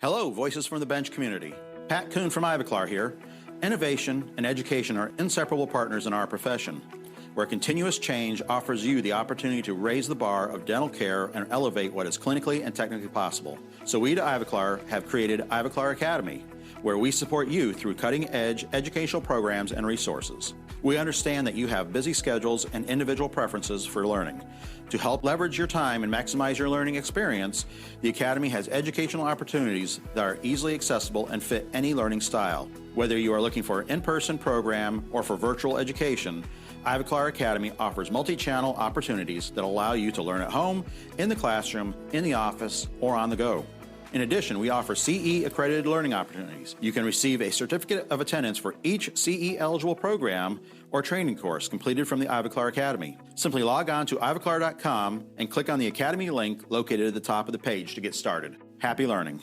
Hello, Voices from the Bench community. Pat Kuhn from Ivoclar here. Innovation and education are inseparable partners in our profession, where continuous change offers you the opportunity to raise the bar of dental care and elevate what is clinically and technically possible. So we at Ivoclar have created Ivoclar Academy, where we support you through cutting-edge educational programs and resources. We understand that you have busy schedules and individual preferences for learning. To help leverage your time and maximize your learning experience, the Academy has educational opportunities that are easily accessible and fit any learning style. Whether you are looking for an in-person program or for virtual education, Ivoclar Academy offers multi-channel opportunities that allow you to learn at home, in the classroom, in the office, or on the go. In addition, we offer CE-accredited learning opportunities. You can receive a certificate of attendance for each CE-eligible program or training course completed from the Ivoclar Academy. Simply log on to ivoclar.com and click on the Academy link located at the top of the page to get started. Happy learning.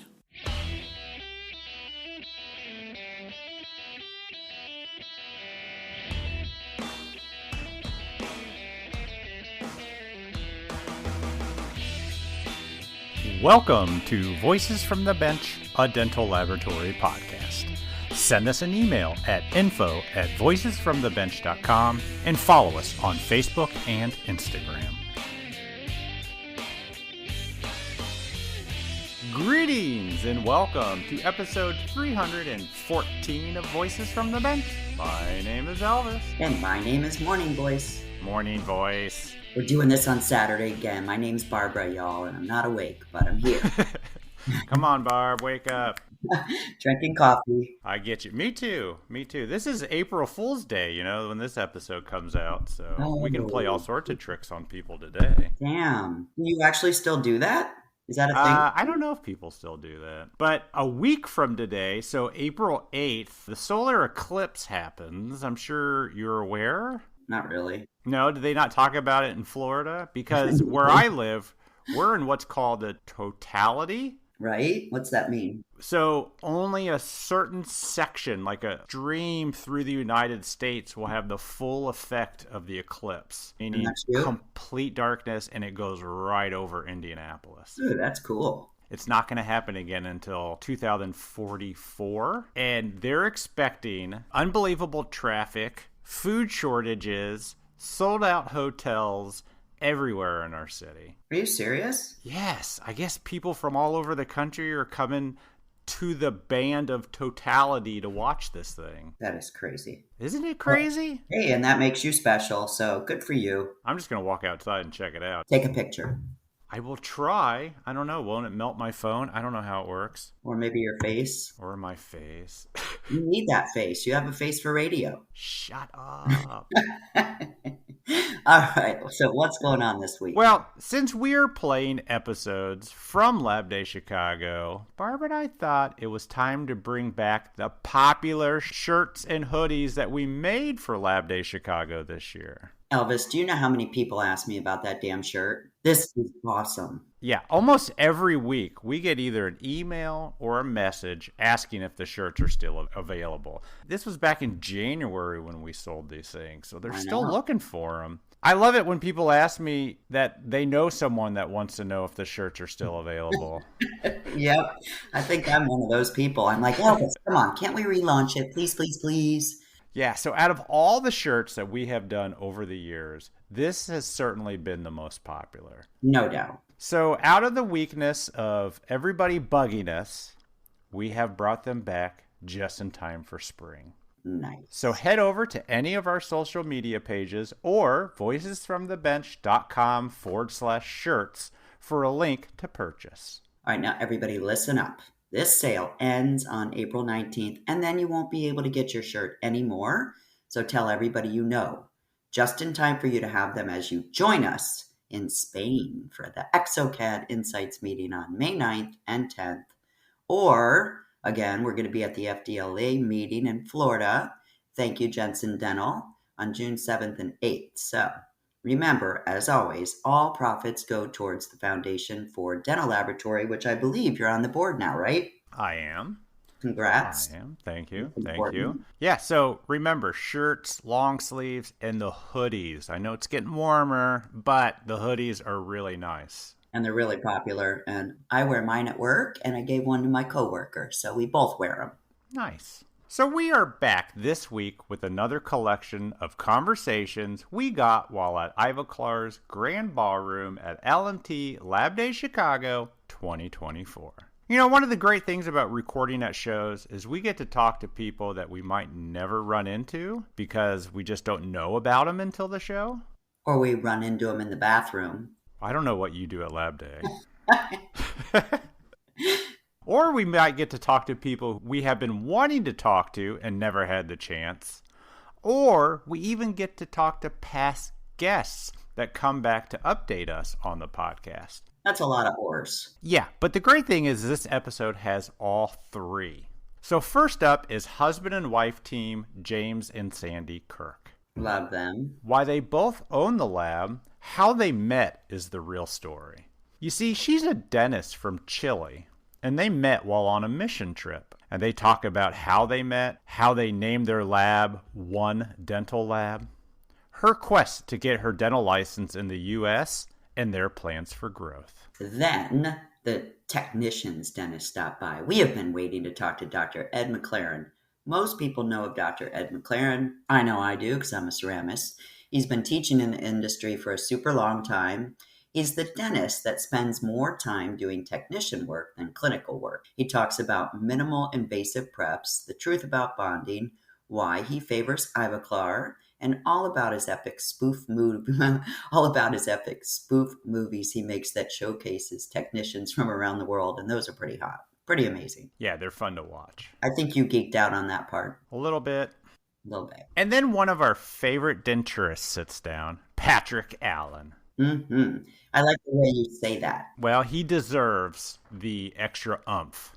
Welcome to Voices from the Bench, a dental laboratory podcast. Send us an email at info@voicesfromthebench.com and follow us on Facebook and Instagram. Greetings and welcome to episode 314 of Voices from the Bench. My name is Elvis. And my name is Morning Voice. Morning Voice. We're doing this on Saturday again. My name's Barbara, y'all, and I'm not awake, but I'm here. Come on, Barb, wake up. Drinking coffee. I get you. Me too. This is April Fool's Day, when this episode comes out. So we can play all sorts of tricks on people today. Damn. Do you actually still do that? Is that a thing? I don't know if people still do that. But a week from today, so April 8th, the solar eclipse happens. I'm sure you're aware. Not really. No, did they not talk about it in Florida? Because where I live, we're in what's called a totality. Right? What's that mean? So only a certain section, like a stream through the United States, will have the full effect of the eclipse, meaning complete darkness, and it goes right over Indianapolis. Ooh, that's cool. It's not going to happen again until 2044, and they're expecting unbelievable traffic, food shortages, sold-out hotels everywhere in our city. Are you serious? Yes. I guess people from all over the country are coming to the band of totality to watch this thing. That is crazy. Isn't it crazy? Well, hey, and that makes you special, so good for you. I'm just going to walk outside and check it out. Take a picture. I will try. I don't know. Won't it melt my phone? I don't know how it works. Or maybe your face. Or my face. You need that face. You have a face for radio. Shut up. All right. So what's going on this week? Well, since we're playing episodes from Lab Day Chicago, Barb and I thought it was time to bring back the popular shirts and hoodies that we made for Lab Day Chicago this year. Elvis, do you know how many people ask me about that damn shirt? This is awesome. Yeah, almost every week we get either an email or a message asking if the shirts are still available. This was back in January when we sold these things, so they're still looking for them. I love it when people ask me that they know someone that wants to know if the shirts are still available. Yep, I think I'm one of those people. I'm like, Elvis, come on, can't we relaunch it? Please, please, please. Yeah, so out of all the shirts that we have done over the years, this has certainly been the most popular. No doubt. So out of the weakness of everybody bugging us, we have brought them back just in time for spring. Nice. So head over to any of our social media pages or voicesfromthebench.com/shirts for a link to purchase. All right, now everybody listen up. This sale ends on April 19th, and then you won't be able to get your shirt anymore. So tell everybody you know, just in time for you to have them as you join us in Spain for the ExoCAD Insights meeting on May 9th and 10th. Or, again, we're going to be at the FDLA meeting in Florida. Thank you, Jensen Dental, on June 7th and 8th. So remember, as always, all profits go towards the Foundation for Dental Laboratory, which I believe you're on the board now, right? I am. Congrats. I am. Thank you. Thank you. Yeah, so remember, shirts, long sleeves, and the hoodies. I know it's getting warmer, but the hoodies are really nice. And they're really popular. And I wear mine at work, and I gave one to my coworker. So we both wear them. Nice. So we are back this week with another collection of conversations we got while at Ivoclar's Grand Ballroom at LMT Lab Day Chicago 2024. You know, one of the great things about recording at shows is we get to talk to people that we might never run into because we just don't know about them until the show. Or we run into them in the bathroom. I don't know what you do at Lab Day. Or we might get to talk to people we have been wanting to talk to and never had the chance. Or we even get to talk to past guests that come back to update us on the podcast. That's a lot of ors. Yeah, but the great thing is this episode has all three. So first up is husband and wife team James and Sandy Kirk. Love them. Why they both own the lab, how they met is the real story. You see, she's a dentist from Chile, and they met while on a mission trip. And they talk about how they met, how they named their lab One Dental Lab, her quest to get her dental license in the U.S., and their plans for growth. Then the technician's dentist stopped by. We have been waiting to talk to Dr. Ed McLaren. Most people know of Dr. Ed McLaren. I know I do because I'm a ceramist. He's been teaching in the industry for a super long time. He's the dentist that spends more time doing technician work than clinical work. He talks about minimal invasive preps, the truth about bonding, why he favors Ivoclar, and all about his epic spoof movies he makes that showcases technicians from around the world, and those are pretty hot, pretty amazing. Yeah, they're fun to watch. I think you geeked out on that part. A little bit. A little bit. And then one of our favorite denturists sits down, Patrick Allen. Mm-hmm. I like the way you say that. Well, he deserves the extra umph.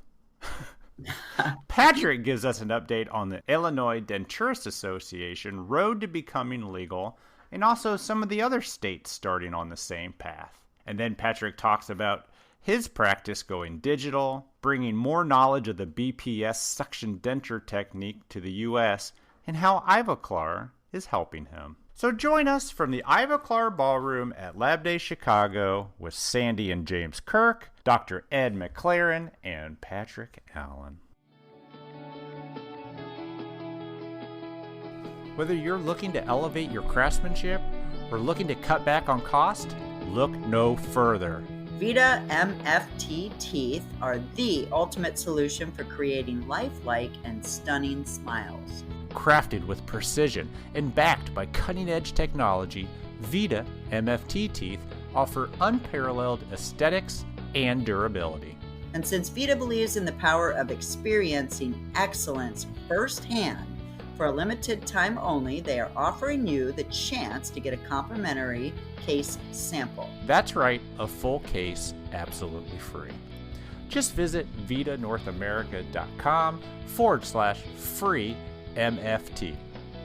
Patrick gives us an update on the Illinois Denturist Association road to becoming legal, and also some of the other states starting on the same path. And then Patrick talks about his practice going digital, bringing more knowledge of the BPS suction denture technique to the U.S., and how Ivoclar is helping him. So join us from the Ivoclar Ballroom at Lab Day Chicago with Sandy and James Kirk, Dr. Ed McLaren, and Patrick Allen. Whether you're looking to elevate your craftsmanship or looking to cut back on cost, look no further. Vita MFT teeth are the ultimate solution for creating lifelike and stunning smiles. Crafted with precision and backed by cutting-edge technology, Vita MFT teeth offer unparalleled aesthetics and durability. And since Vita believes in the power of experiencing excellence firsthand, for a limited time only, they are offering you the chance to get a complimentary case sample. That's right, a full case absolutely free. Just visit vitanorthamerica.com/free MFT.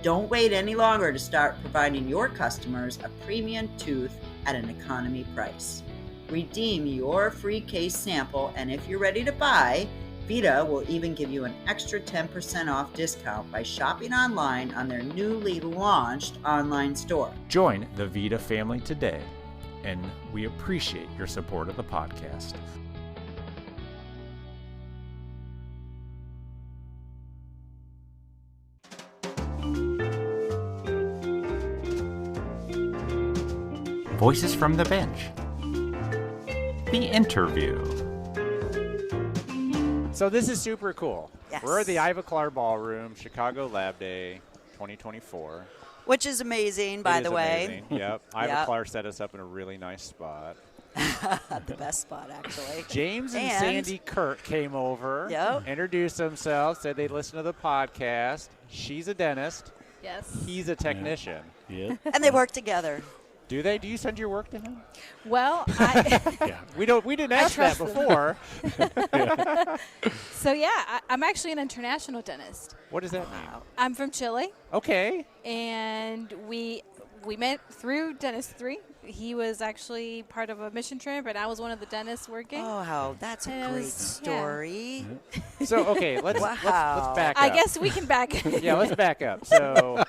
Don't wait any longer to start providing your customers a premium tooth at an economy price. Redeem your free case sample, and if you're ready to buy, Vita will even give you an extra 10% off discount by shopping online on their newly launched online store. Join the Vita family today, and we appreciate your support of the podcast. Voices from the Bench. The interview. So this is super cool. Yes. We're at the Ivoclar Ballroom, Chicago Lab Day 2024. Which is amazing, by the way. Amazing. Yep. Ivoclar set us up in a really nice spot. The best spot, actually. James and Sandy Kirk came over, introduced themselves, said they listen to the podcast. She's a dentist. Yes. He's a technician. Yeah. And they work together. Do they? Do you send your work to him? Well, We didn't ask that before. So yeah, I'm actually an international dentist. What does that mean? I'm from Chile, Okay. and we met through dentistry. He was actually part of a mission trip, and I was one of the dentists working. Oh, that's a And it great was- story. So let's back up. I guess we can back. Yeah, let's back up. So,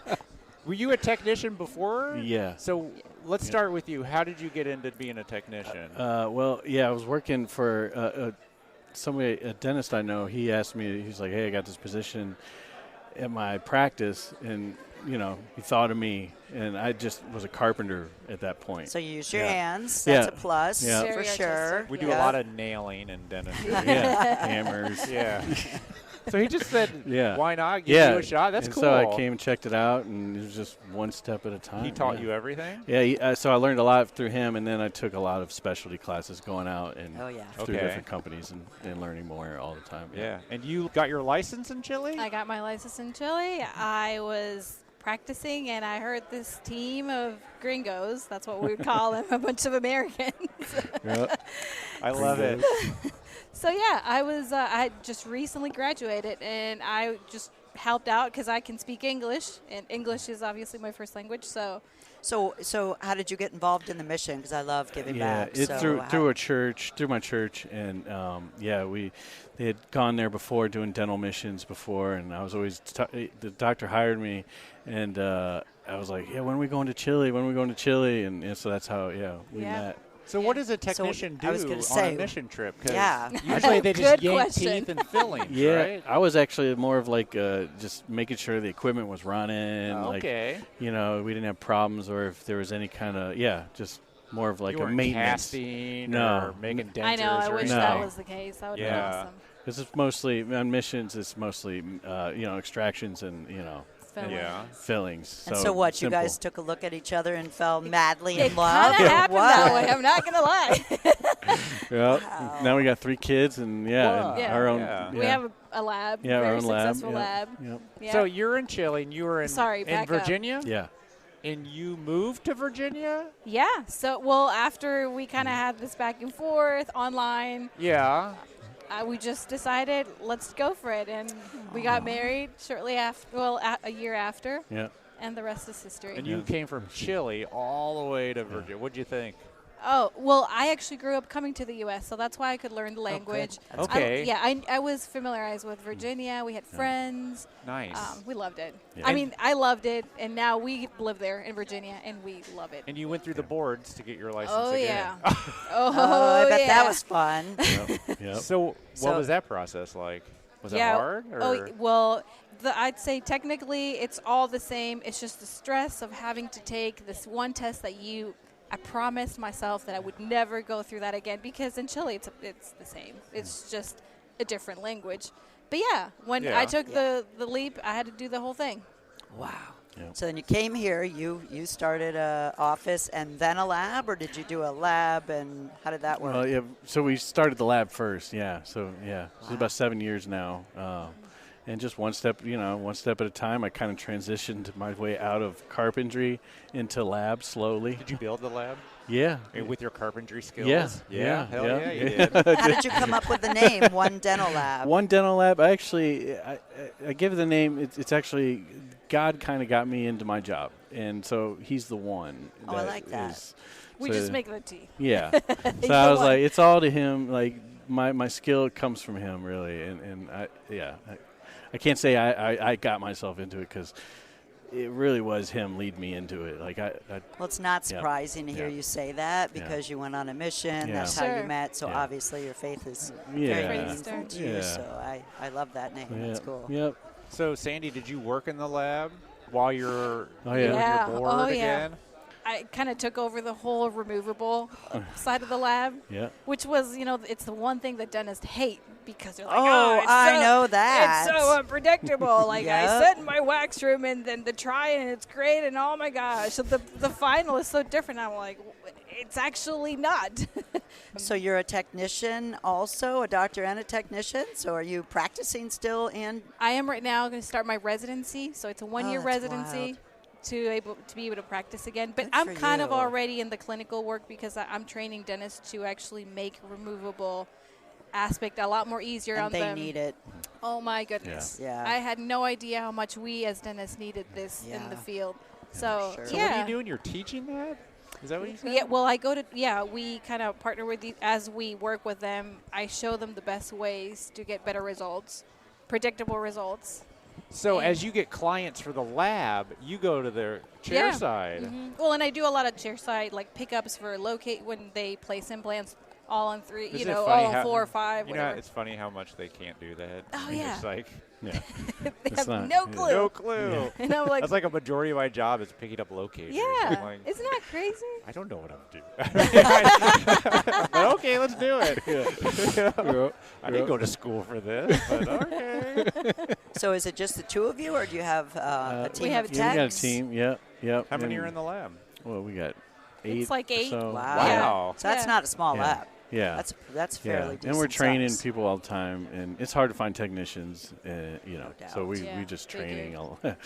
were you a technician before? Yeah. So, let's start with you. How did you get into being a technician? I was working for a dentist I know. He asked me, he's like, hey, I got this position at my practice, and he thought of me, and I just was a carpenter at that point. So you use your hands. That's a plus for Very sure. artistic. We do a lot of nailing and dentistry. Hammers. Yeah. So he just said, why not give you a shot? That's and cool. So I came and checked it out, and it was just one step at a time. He taught you everything? Yeah, so I learned a lot through him, and then I took a lot of specialty classes going out and through Okay. different companies and learning more all the time. Yeah. And you got your license in Chile? I got my license in Chile. I was practicing, and I heard this team of gringos. That's what we would call them, a bunch of Americans. Yep. I love it. So yeah, I just recently graduated, and I just helped out because I can speak English, and English is obviously my first language. So how did you get involved in the mission? Because I love giving back. It's through my church, and they had gone there before doing dental missions before, and I was always the doctor hired me, and I was like, when are we going to Chile? When are we going to Chile? And so that's how we met. So what does a technician do on a mission trip? Usually they just yank teeth and fillings, right? I was actually more of like just making sure the equipment was running. Okay. We didn't have problems, or if there was any kind of, just more of like you a maintenance. Casting or making dentures. I know. I wish No. that was the case. That would be awesome. Because it's mostly, on missions, it's mostly, extractions and, fillings. And so what, simple. you guys took a look at each other and fell madly in It love? kind of happened that way. I'm not going to lie. Wow. Now we got 3 kids and, our own. Yeah. We have a lab. Yeah, our very own lab. successful lab. Yep. Yeah. So you're in Chile and you were in Virginia? Yeah. And you moved to Virginia? Yeah. So, after we kind of had this back and forth online. Yeah. We just decided, let's go for it. And we got married shortly after, a year after. Yeah. And the rest is history. And you came from Chile all the way to Virginia. What'd you think? Oh, well, I actually grew up coming to the U.S., so that's why I could learn the language. Okay. I was familiarized with Virginia. We had friends. Nice. We loved it. Yeah. I mean, I loved it, and now we live there in Virginia, and we love it. And you went through the boards to get your license Oh, again. yeah. I bet that was fun. Yep. So what was that process like? Was it hard? Or? I'd say technically it's all the same. It's just the stress of having to take this one test that I promised myself that I would never go through that again, because in Chile it's the same. It's just a different language. But when I took the leap, I had to do the whole thing. Wow. Yeah. So then you came here, you started a office and then a lab, or did you do a lab, and how did that work? Well, so we started the lab first, So it's about 7 years now. And just one step at a time. I kind of transitioned my way out of carpentry into lab slowly. Did you build the lab? Yeah. With your carpentry skills? Yeah. Hell yeah, you did. How did you come up with the name, One Dental Lab? One Dental Lab. I give it the name. It's actually, God kind of got me into my job. And so he's the one. Oh, I like that. We just make the tea. Yeah. So I was like, it's all to him. Like, my skill comes from him, really. And I can't say I got myself into it, because it really was him lead me into it. Well, it's not surprising to hear you say that, because you went on a mission. Yeah. That's how you met. So obviously your faith is very meaningful to you. So I love that name. Yeah. That's cool. Yep. So, Sandy, did you work in the lab while you're doing your board again? I kind of took over the whole removable side of the lab, which was, it's the one thing that dentists hate, because they're like, I know that. It's so unpredictable. Like, Yep. I sit in my wax room, and then the try, and it's great, and oh my gosh, so the final is so different. I'm like, it's actually not. So you're a technician also, a doctor and a technician? So are you practicing still? And I am right now going to start my residency, so it's a 1-year that's residency. wild. To be able to practice again. But Good I'm for kind of you. already in the clinical work, because I'm training dentists to actually make removable aspect a lot more easier and on they them. need it. Oh my goodness. Yeah. I had no idea how much we as dentists needed this in the field. So, sure. So what are you doing? You're teaching that? Is that what you said? Yeah, well, we kind of partner with as we work with them. I show them the best ways to get better results, predictable results. So as you get clients for the lab, you go to their chair side. Well, and I do a lot of chair side like pickups for locate when they place implants all on 3, Isn't you it know, funny all how- 4 or 5. You know, Whatever. it's funny how much they can't do that. Oh, I mean, yeah. It's like, Yeah. They have not- no yeah. clue. no clue. And I'm like, That's like a majority of my job is picking up locators. yeah, I'm like, isn't that crazy? I don't know what I'm doing. But okay, let's do it. I didn't go to school for this, but okay. So is it just the two of you, or do you have a team We have of Yeah, we got a techs? team. Yep. How many And- are in the lab? Well, we got 8. It's like 8. So. Wow. Wow. So that's Yeah. not a small Yeah. lab. Yeah. That's fairly decent and we're training size. people all the time, and it's hard to find technicians, you know. doubt. So we Yeah, just figured. training,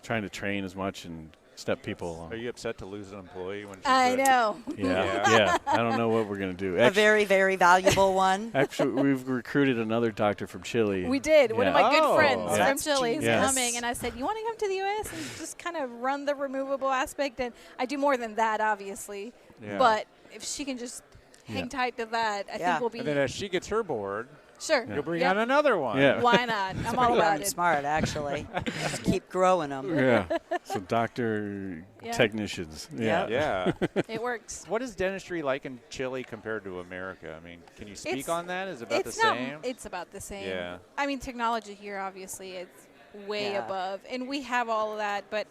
trying to train as much and step people along. Are you upset to lose an employee when she's I good? know. Yeah. I don't know what we're gonna do. A very, very valuable one. Actually, we've recruited another doctor from Chile. We did. One of my good Oh. friends Oh, from that's Chile is genius. coming, and I said, "You want to come to the U.S. and just kind of run the removable aspect?" And I do more than that, obviously. Yeah. But if she can just hang Yeah. tight to that, I Yeah. think we'll be And then as she gets her board, sure. you'll bring Yep. on another one. Yeah. Why not? I'm all Pretty about darn it. smart, actually. Just keep growing them. Yeah. So doctor Yeah. technicians. Yeah. Yeah. It works. What is dentistry like in Chile compared to America? I mean, can you speak It's- on that? Is it about the It's not. same? It's about the same. Yeah. I mean, technology here, obviously, it's way Yeah. above, and we have all of that. But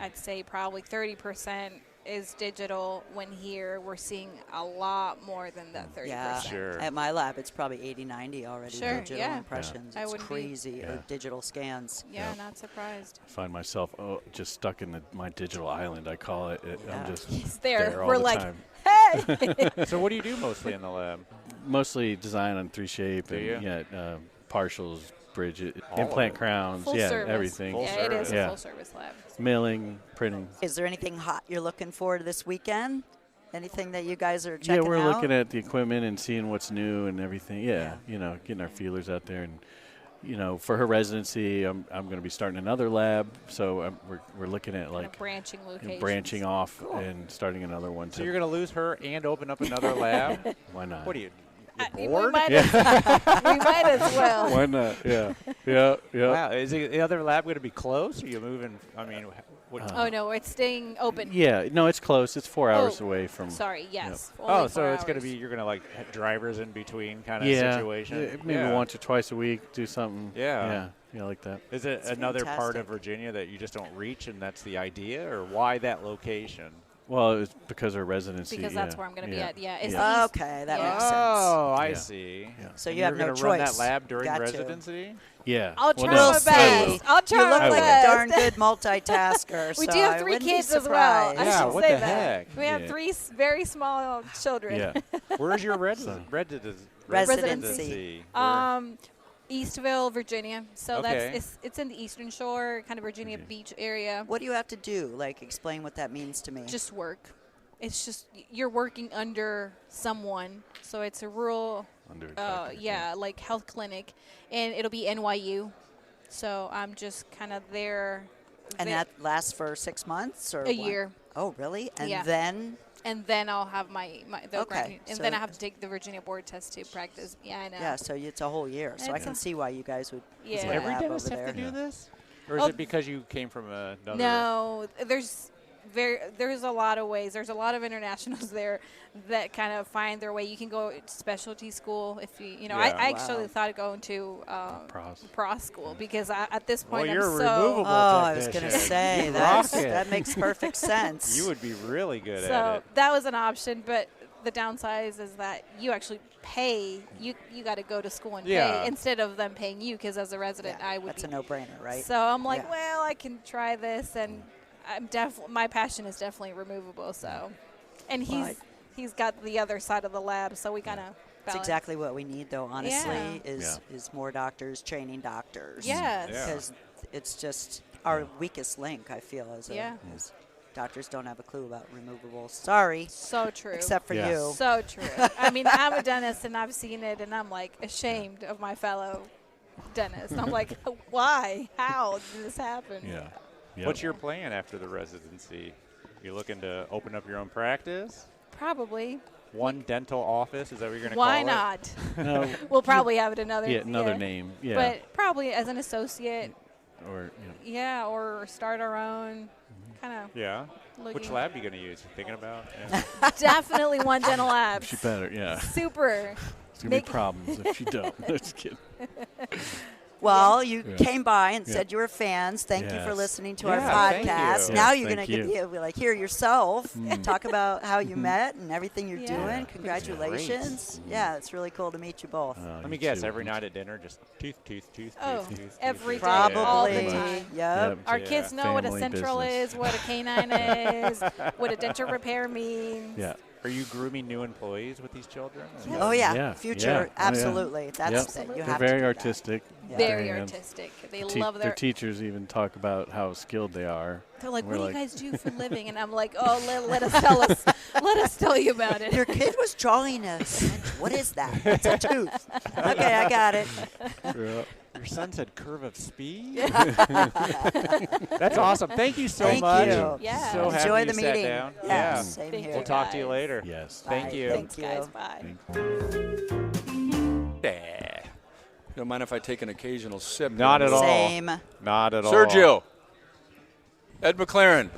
I'd say probably 30% is digital. When here, we're seeing a lot more than that 30%. Yeah. Sure. At my lab, it's probably 80, 90 already. Sure, Digital yeah. impressions. I It's wouldn't be- crazy. Yeah. Or digital scans. Yeah, Yeah. not surprised. I find myself just stuck in my digital island. I call it. Yeah. I'm just He's there. all We're the like, time. hey. So what do you do mostly in the lab? Mostly design on 3Shape Do and you? partials, bridges, All of implant it. crowns, Full service. everything. Full Yeah, it is a Yeah. full service lab. Milling, printing. Is there anything hot you're looking for this weekend? Anything that you guys are checking Yeah, we're out? looking at the equipment and seeing what's new and everything. Yeah. Yeah, getting our feelers out there. And, for her residency, I'm going to be starting another lab. So we're looking at Kind of branching locations. branching off and starting another one. So you're going to lose her and open up another lab? Why not? What are you We bored? might, we might as well. Why not? Yeah. Wow. Is the other lab going to be close? Are you moving? I mean, what, Oh, no, it's staying open. Yeah, no, it's close. It's 4 hours Oh, away from. Sorry, yes. oh, Only so 4 it's going to hours. be, you're going to like have drivers in between kind of Yeah, situation? maybe once or twice a week, do something. Yeah. Yeah, like that. Is it That's another part fantastic. of Virginia that you just don't reach and that's the idea? Or why that location? Well, it's because of residency. Because that's where I'm going to be at. Yeah. It's Yeah. the east- Okay, that Yeah. makes sense. Oh, I Yeah. see. So And you have you're no gonna run that choice. lab during Got to. residency? Yeah. I'll try no, my We'll best. see. I'll try You look my like best. a darn good multitasker. We so do have I 3 wouldn't be kids as well. surprised. I Yeah, should what say the that. heck? We have Yeah. 3 very small children. Yeah. Where's your Residency. Eastville, Virginia. So Okay. it's in the Eastern Shore, kind of Virginia Beach area. What do you have to do? Like, explain what that means to me. Just work. It's just you're working under someone. So it's a rural, Under a doctor, like health clinic, and it'll be NYU. So I'm just kind of there. and that lasts for 6 months or A what? year. Oh, really? And Yeah. then And then I'll have the Okay, and so- then I have to take the Virginia board test to practice. Yeah, I know. yeah, so it's a whole year. So I It's can a- see why you guys would. Yeah. put a Every lab dentist over have to there. do this? Or is Oh, it because you came from another? No, there's a lot of ways. There's a lot of internationals there that kind of find their way. You can go to specialty school if you know. Yeah. I actually Wow. thought of going to Pros. pro school because at this Well, point you're I'm a so removable Oh, I was going to technician. say You that. rock it. That makes perfect sense. You would be really good at so it. that was an option, but the downside is that you actually pay. You got to go to school and Yeah. pay instead of them paying you because as a resident Yeah, I would that's be a no-brainer, right? So I'm like, Yeah. well, I can try this, and I'm my passion is definitely removable. So, and Right. he's got the other side of the lab, so we kind of That's exactly what we need, though. Honestly, Yeah. is more doctors training doctors. Yes. Yeah. Because it's just our weakest link. I feel as Yeah. as doctors don't have a clue about removables. Sorry, So true. except for Yeah. you. So true. I mean, I'm a dentist, and I've seen it, and I'm like ashamed of my fellow dentists. I'm like, why? How did this happen? Yeah. Yep. What's your plan after the residency? You looking to open up your own practice? Probably. One dental office? Is that what you're going to call Why it? not? No, We'll probably have it another. another name. Yeah. But probably as an associate. or Yeah, or start our own kind of. Yeah. Looking. Which lab are you going to use? You thinking about? Definitely one Dental Labs. She better, yeah. Super. There's going to be problems if she don't. Just kidding. Well, you came by and said you were fans. Thank you for Yes. listening to our Thank podcast. you. Now Yes, you're going thank to you. get to hear yourself talk about how you met and everything you're Yeah. doing. Congratulations. Yeah, it's really cool to meet you both. Let me guess. Every night at dinner, just tooth. Oh, every day, Probably. all the time. Yep. Our kids know what a Family central business. is, what a canine is, what a denture repair means. Yeah. Are you grooming new employees with these children? Oh, yeah. Yeah. Future, Yeah. Oh, yeah. absolutely. That's Yep. it. You They're have to very do that. artistic. Yeah. Very And artistic. They love their teachers even talk about how skilled they are. They're like, We're what do you guys do for a living? And I'm like, oh, let us tell you about it. Your kid was drawing a what is that? It's a tooth. Okay, I got it. Your son said curve of speed? That's awesome. Thank you so Thank much. you. Yeah. So happy Enjoy you the sat meeting. down. Yeah, Yeah. same Thank here. We'll talk to you guys. later. Yes. Thank Bye. you. Thanks, Thank guys. you. Bye. Don't mind if I take an occasional sip. Not at all. Same. Not at all. Sergio. Ed McLaren.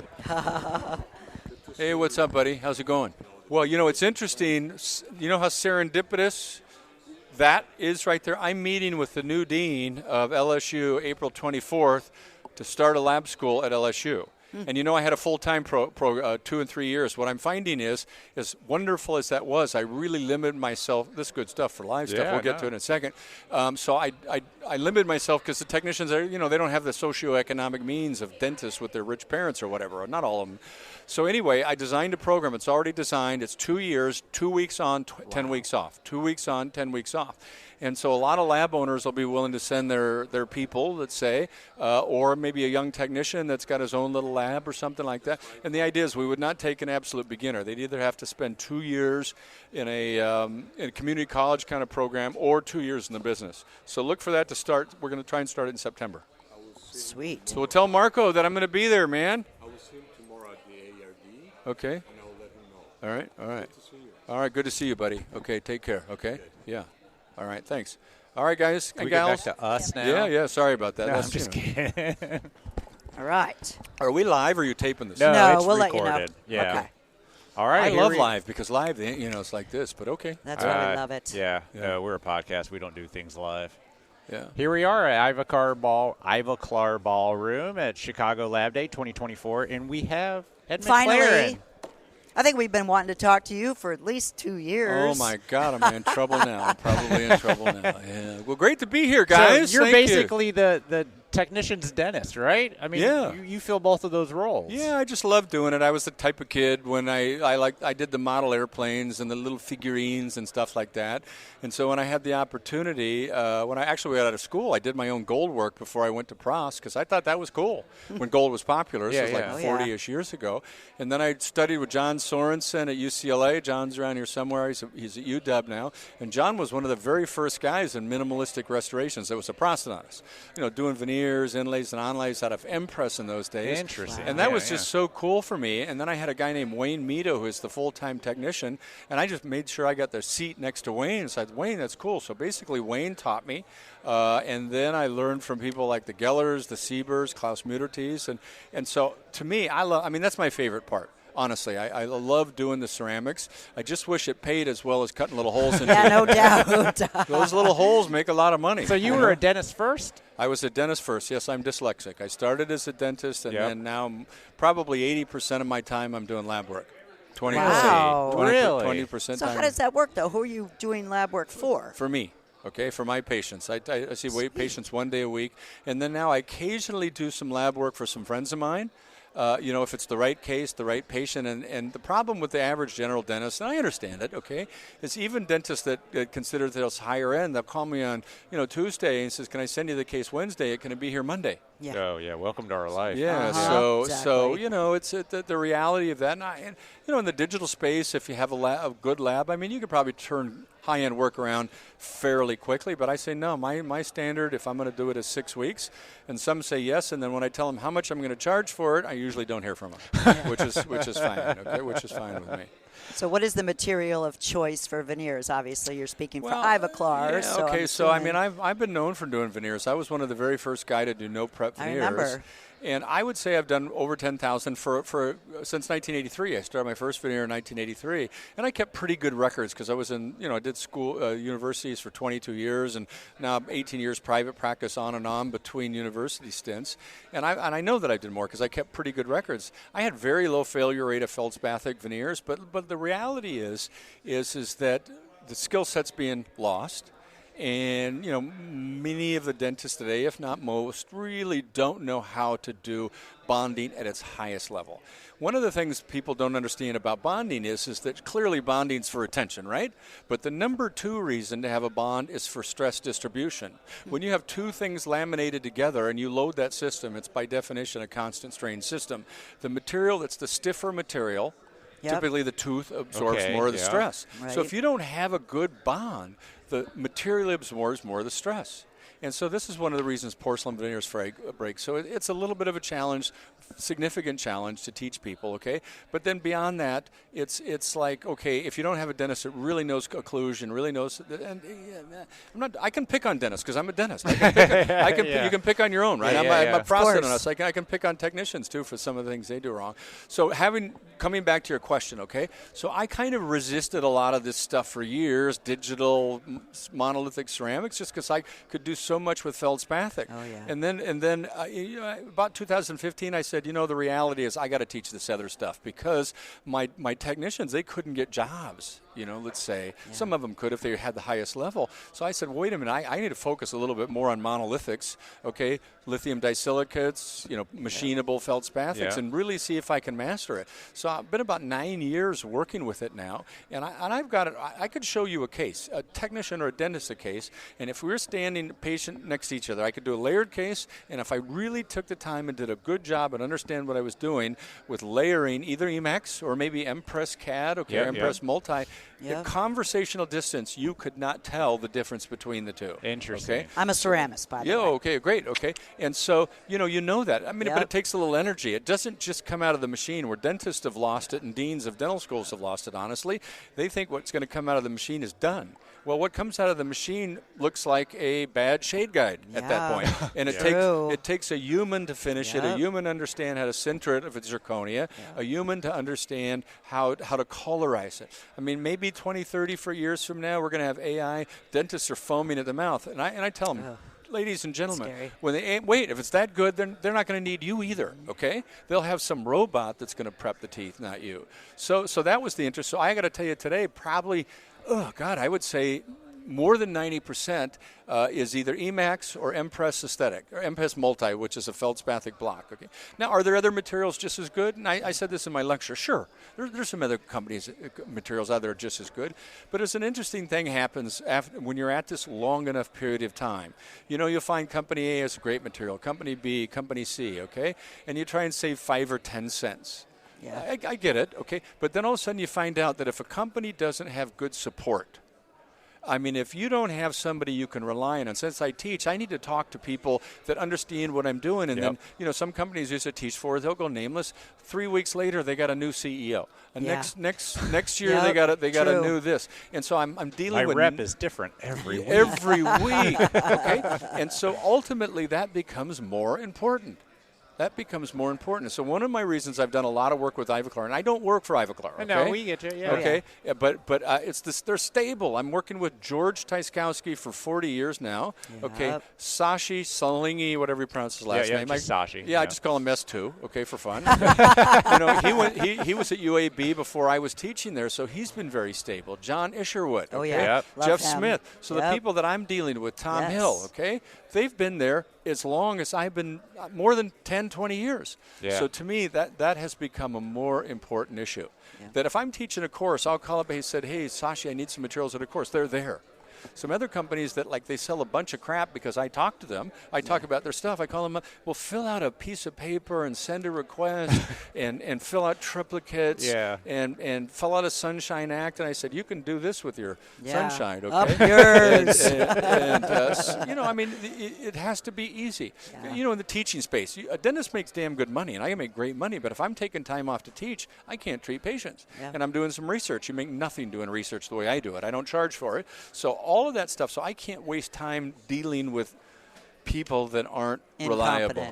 Hey, what's up, buddy? How's it going? Well, it's interesting. You know how serendipitous that is right there? I'm meeting with the new dean of LSU April 24th to start a lab school at LSU. And I had a full-time 2 and 3 years. What I'm finding is, as wonderful as that was, I really limited myself. This is good stuff for live stuff. Yeah, We'll get no. to it in a second. So I limited myself because the technicians are, they don't have the socioeconomic means of dentists with their rich parents or whatever. Or not all of them. So anyway, I designed a program. It's already designed. It's 2 years, 2 weeks on, 10 weeks off. 2 weeks on, 10 weeks off. And so a lot of lab owners will be willing to send their people, let's say, or maybe a young technician that's got his own little lab or something like that. And the idea is we would not take an absolute beginner. They'd either have to spend 2 years in a community college kind of program or 2 years in the business. So look for that to start. We're going to try and start it in September. Sweet. So we'll tell Marco that I'm going to be there, man. I will see him tomorrow at the ARD, Okay. and I will let him know. All right. All right. Good to see you. All right. Good to see you, buddy. Okay. Take care. Okay. Yeah. All right. Thanks. All right, guys Can and we get back gals. to us now? Yeah. Sorry about that. No, That's, I'm just kidding. All right. Are we live or are you taping this? No, No, it's we'll let you know. recorded. Yeah. Okay. All right. I here love we- live because live, it's like this, but okay. That's why we love it. Yeah. Yeah. We're a podcast. We don't do things live. Yeah. Here we are at Ivoclar Ballroom at Chicago Lab Day 2024, and we have Ed Finally. McLaren. I think we've been wanting to talk to you for at least 2 years. Oh, my God. I'm in trouble now. I'm probably in trouble now. Yeah. Well, great to be here, guys. So you're Thank you. basically the technician's dentist, right? I mean, Yeah. you fill both of those roles. Yeah, I just love doing it. I was the type of kid when I did the model airplanes and the little figurines and stuff like that. And so when I had the opportunity, when I actually got out of school, I did my own gold work before I went to pros because I thought that was cool when gold was popular. This was Yeah. like Oh, yeah. 40-ish years ago. And then I studied with John Sorensen at UCLA. John's around here somewhere. He's at UW now. And John was one of the very first guys in minimalistic restorations that was a prosthodontist, doing veneers, inlays, and onlays out of M-Press in those days. Interesting. And that Yeah, was just so cool for me. And then I had a guy named Wayne Mito, who is the full-time technician, and I just made sure I got the seat next to Wayne. So I said, Wayne, that's cool. So basically Wayne taught me, and then I learned from people like the Gellers, the Siebers, Klaus Mutertes. And so to me, that's my favorite part. Honestly, I love doing the ceramics. I just wish it paid as well as cutting little holes in Yeah, no doubt. Those little holes make a lot of money. So you were a dentist first? I was a dentist first. Yes, I'm dyslexic. I started as a dentist, and Yep. then now probably 80% of my time I'm doing lab work. 20%. Wow. 20% So time how does that work, though? Who are you doing lab work for? for me. Okay, for my patients. I see patients 1 day a week, and then now I occasionally do some lab work for some friends of mine. If it's the right case, the right patient. And the problem with the average general dentist, and I understand it, okay, is even dentists that consider themselves higher end, they'll call me on, Tuesday and says, can I send you the case Wednesday? Can it be here Monday? Yeah. Oh, yeah. Welcome to our life. Yeah, Uh-huh. so Exactly. it's the reality of that. And in the digital space, if you have a good lab, you could probably turn high-end work around fairly quickly. But I say no. My standard, if I'm going to do it, is 6 weeks. And some say yes, and then when I tell them how much I'm going to charge for it, I usually don't hear from them, which is fine. Okay, which is fine with me. So what is the material of choice for veneers? Obviously, you're speaking for Ivoclar. Yeah, so okay, I'm so I assuming- mean, I've been known for doing veneers. I was one of the very first guy to do no prep veneers. I remember. And I would say I've done over 10,000 since 1983. I started my first veneer in 1983, and I kept pretty good records because I was in, I did school, universities for 22 years, and now 18 years private practice on and on between university stints. And I know that I did more because I kept pretty good records. I had very low failure rate of feldspathic veneers, but the reality is that the skill set's being lost. And, many of the dentists today, if not most, really don't know how to do bonding at its highest level. One of the things people don't understand about bonding is that clearly bonding's for retention, right? But the number 2 reason to have a bond is for stress distribution. When you have two things laminated together and you load that system, it's by definition a constant strain system. The material that's the stiffer material, typically the tooth absorbs more of the stress. Right. So if you don't have a good bond, the material absorbs more of the stress. And so this is one of the reasons porcelain veneers break. So it's a little bit of a challenge, significant challenge to teach people, okay? But then beyond that, it's like, okay, if you don't have a dentist that really knows occlusion, really knows, I can pick on dentists because I'm a dentist. You can pick on your own, right? I'm a prosthodontist. I can pick on technicians too for some of the things they do wrong. So coming back to your question, okay? So I kind of resisted a lot of this stuff for years, digital, monolithic ceramics, just because I could do so much with feldspathic. Oh, yeah. And then about 2015, I said, the reality is I got to teach this other stuff because my technicians, they couldn't get jobs. Let's say some of them could if they had the highest level. So I said, wait a minute, I need to focus a little bit more on monolithics, okay, lithium disilicates, machinable feldspathics, and really see if I can master it. So I've been about 9 years working with it now, and I've got it. I could show you a case, a technician or a dentist a case, and if we were standing patient next to each other, I could do a layered case, and if I really took the time and did a good job and understand what I was doing with layering either Emacs or maybe Impress CAD, or Impress Multi, the conversational distance, you could not tell the difference between the two. Interesting. Okay? I'm a ceramist, by the way. Okay, great, okay. And so, you know that. I mean, but it takes a little energy. It doesn't just come out of the machine where dentists have lost it and deans of dental schools have lost it, honestly. They think what's going to come out of the machine is done. Well, what comes out of the machine looks like a bad shade guide at that point. And it takes a human to finish it, a human to understand how to sinter it if it's zirconia, a human to understand how to colorize it. I mean, maybe 20, 30 years from now, we're going to have AI. Dentists are foaming at the mouth. And I tell them, ladies and gentlemen, when if it's that good, they're not going to need you either, okay? They'll have some robot that's going to prep the teeth, not you. So that was the interest. So I got to tell you today, probably, I would say more than 90% is either Emacs or Impress Aesthetic, or Impress Multi, which is a feldspathic block. Okay. Now, are there other materials just as good? And I said this in my lecture. Sure, there's some other materials out there just as good. But it's an interesting thing happens when you're at this long enough period of time. You'll find Company A has great material, Company B, Company C, okay? And you try and save 5 or 10 cents. Yeah. I get it, okay? But then all of a sudden you find out that if a company doesn't have good support, I mean, if you don't have somebody you can rely on, and since I teach, I need to talk to people that understand what I'm doing. And then, some companies used to teach for, they'll go nameless. 3 weeks later, they got a new CEO. And next year, they got a new this. And so I'm dealing with. My rep is different every week. Every week, okay? And so ultimately, that becomes more important. So one of my reasons I've done a lot of work with Ivoclar, and I don't work for Ivoclar. Okay? No, we get you. Yeah. Okay, but it's this. They're stable. I'm working with George Tyskowski for 40 years now. Yep. Okay, Sashi Salingi, whatever you pronounce his last name. Just Sashi. Yeah, I just call him S2. Okay, for fun. He was at UAB before I was teaching there, so he's been very stable. John Isherwood. Oh okay? yeah, Jeff Smith. So the people that I'm dealing with, Tom Hill. Okay, they've been there as long as I've been, more than 10, 20 years. Yeah. So to me, that has become a more important issue. Yeah. That if I'm teaching a course, I'll call up and he said, hey, Sashi, I need some materials at a course. They're there. Some other companies that like they sell a bunch of crap because I talk to them. I talk about their stuff. I call them up. Well, fill out a piece of paper and send a request and fill out triplicates and fill out a Sunshine Act. And I said, you can do this with your Sunshine, okay? Up yours. You know, I mean, it has to be easy. You know, in the teaching space, a dentist makes damn good money, and I make great money, but if I'm taking time off to teach, I can't treat patients. And I'm doing some research. You make nothing doing research the way I do it. I don't charge for it. So all of that stuff, so I can't waste time dealing with people that aren't reliable.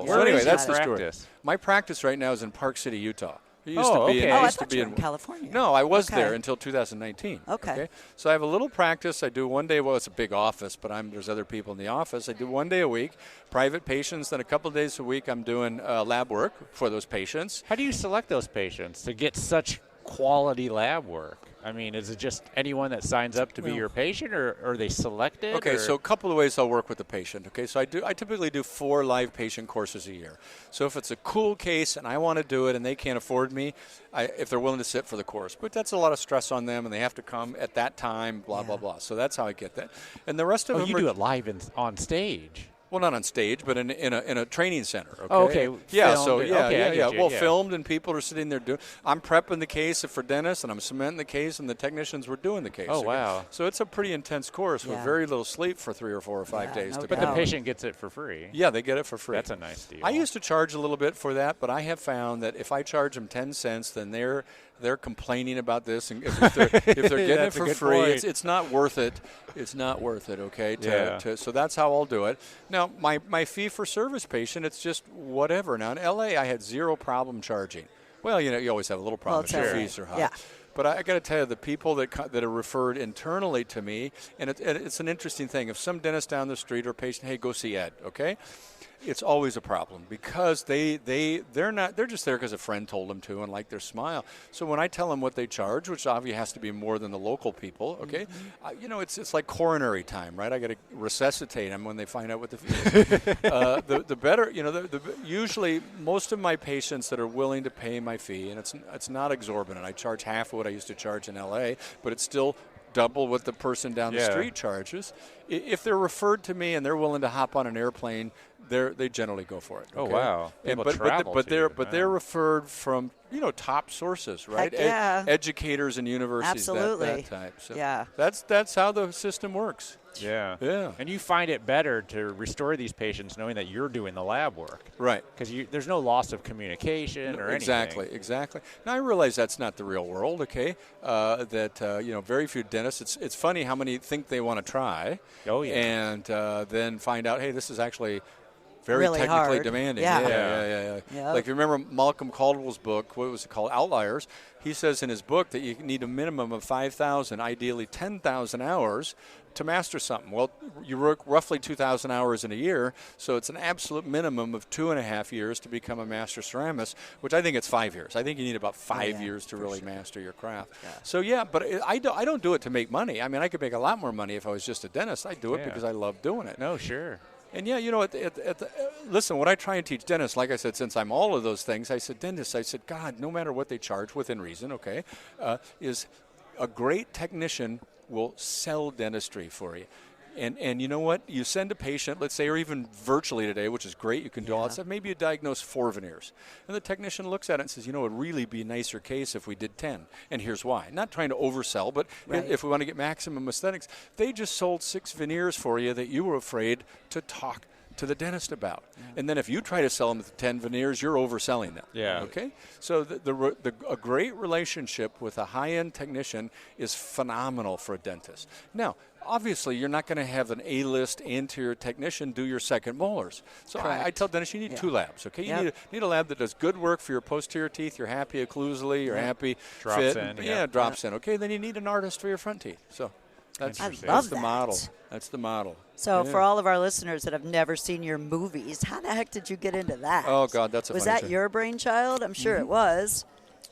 So anyway, that's the story. My practice right now is in Park City, Utah. It used to be I thought you were in California. No, I was there until 2019. Okay. So I have a little practice. I do one day. Well, it's a big office, but there's other people in the office. I do one day a week, private patients. Then a couple of days a week, I'm doing lab work for those patients. How do you select those patients to get such quality lab work? I mean, is it just anyone that signs up to be your patient, or are they selected? Okay, so a couple of ways I'll work with the patient. Okay, so I typically do 4 live patient courses a year. So if it's a cool case and I want to do it and they can't afford me, if they're willing to sit for the course. But that's a lot of stress on them, and they have to come at that time, blah, blah, blah. So that's how I get that. And the rest of them you do it live on stage. Well, not on stage, but in a training center. Okay. Oh, okay. Yeah. Filmed. So yeah. Well, yeah. filmed, and people are sitting there doing. I'm prepping the case for dentists, and I'm cementing the case, and the technicians were doing the case. Oh, wow. So it's a pretty intense course with very little sleep for 3 or 4 or 5 days. No But the patient gets it for free. Yeah, they get it for free. That's a nice deal. I used to charge a little bit for that, but I have found that if I charge them 10 cents, then they're complaining about this, and if they're getting it for free, it's not worth it. It's not worth it. Okay. So that's how I'll do it. Now, my fee for service patient, it's just whatever. Now in LA, I had zero problem charging. Well, you know, you always have a little problem if your fees are high. Yeah. But I got to tell you, the people that are referred internally to me, and it's an interesting thing. If some dentist down the street or patient, hey, go see Ed, okay? It's always a problem because they're just there because a friend told them to and like their smile. So when I tell them what they charge, which obviously has to be more than the local people, okay? You know, it's like coronary time, right? I got to resuscitate them when they find out what the fee is. The better, you know, usually most of my patients that are willing to pay my fee, and it's not exorbitant. I charge half of what I used to charge in LA, but it's still double what the person down the street charges. If they're referred to me and they're willing to hop on an airplane, they generally go for it. Okay? Oh wow! But they're referred from top sources, right? Educators and universities, that type. So that's how the system works. Yeah. Yeah. And you find it better to restore these patients knowing that you're doing the lab work. Right. Because there's no loss of communication or anything. Exactly. Now, I realize that's not the real world, okay? Very few dentists, it's funny how many think they want to try. Oh, yeah. And then find out, hey, this is actually very really technically hard. demanding. Yeah. Like, you remember Malcolm Caldwell's book, what was it called, Outliers? He says in his book that you need a minimum of 5,000, ideally 10,000 hours to master something. Well, you work roughly 2,000 hours in a year, so it's an absolute minimum of 2.5 years to become a master ceramist, which I think it's 5 years. I think you need about 5 years to really master your craft. Yeah. So, but I don't do it to make money. I mean, I could make a lot more money if I was just a dentist. I do it because I love doing it. No, sure. And listen, what I try and teach dentists, like I said, since I'm all of those things, I said, God, no matter what they charge within reason, okay, is a great technician will sell dentistry for you. And you know what? You send a patient, let's say, or even virtually today, which is great. You can do all that stuff. Maybe you diagnose 4 veneers. And the technician looks at it and says, it'd really be a nicer case if we did 10. And here's why. Not trying to oversell, but if we want to get maximum aesthetics, they just sold 6 veneers for you that you were afraid to talk to the dentist about. And then if you try to sell them the 10 veneers, you're overselling them. Yeah. Okay? So a great relationship with a high-end technician is phenomenal for a dentist. Now, obviously, you're not going to have an A-list anterior technician do your second molars. So I tell dentists you need 2 labs, okay? You need a lab that does good work for your posterior teeth. You're happy occlusally. You're happy drops fit. in. Drops in. Okay, then you need an artist for your front teeth. So that's the model. That's the model. So for all of our listeners that have never seen your movies, how the heck did you get into that? Oh, God, that's a Was funny that thing. your brainchild? I'm sure it was.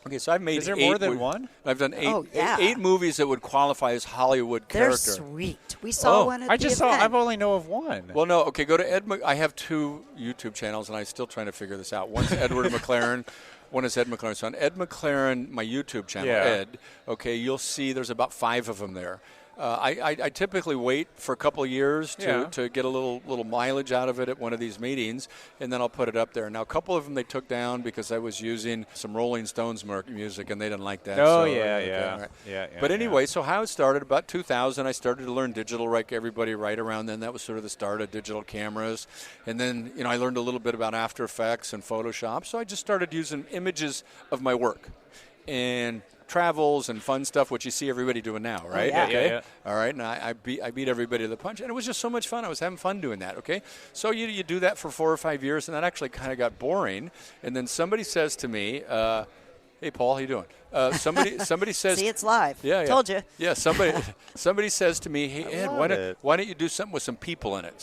Okay, so I've made 8. Is there more than one? I've done 8 movies that would qualify as Hollywood They're character. sweet. We saw one at the event. I've only know of one. Well, no, okay, go to Ed. I have 2 YouTube channels, and I'm still trying to figure this out. One's Edward McLaren. One is Ed McLaren. So on Ed McLaren, my YouTube channel, Ed, okay, you'll see there's about 5 of them there. I typically wait for a couple of years to get a little mileage out of it at one of these meetings, and then I'll put it up there. Now, a couple of them they took down because I was using some Rolling Stones music, and they didn't like that. Oh, so, yeah. But anyway, so how it started, about 2000, I started to learn digital like everybody right around then. That was sort of the start of digital cameras. And then, I learned a little bit about After Effects and Photoshop, so I just started using images of my work. And travels and fun stuff, which you see everybody doing now, right? Oh, yeah. Okay. Yeah. All right. And I beat everybody to the punch, and it was just so much fun. I was having fun doing that. Okay. So you do that for 4 or 5 years, and that actually kind of got boring. And then somebody says to me, "Hey, Paul, how you doing?" Somebody says, See, it's live. Yeah. Told you. Yeah. Somebody says to me, "Hey, Ed, why don't you do something with some people in it?"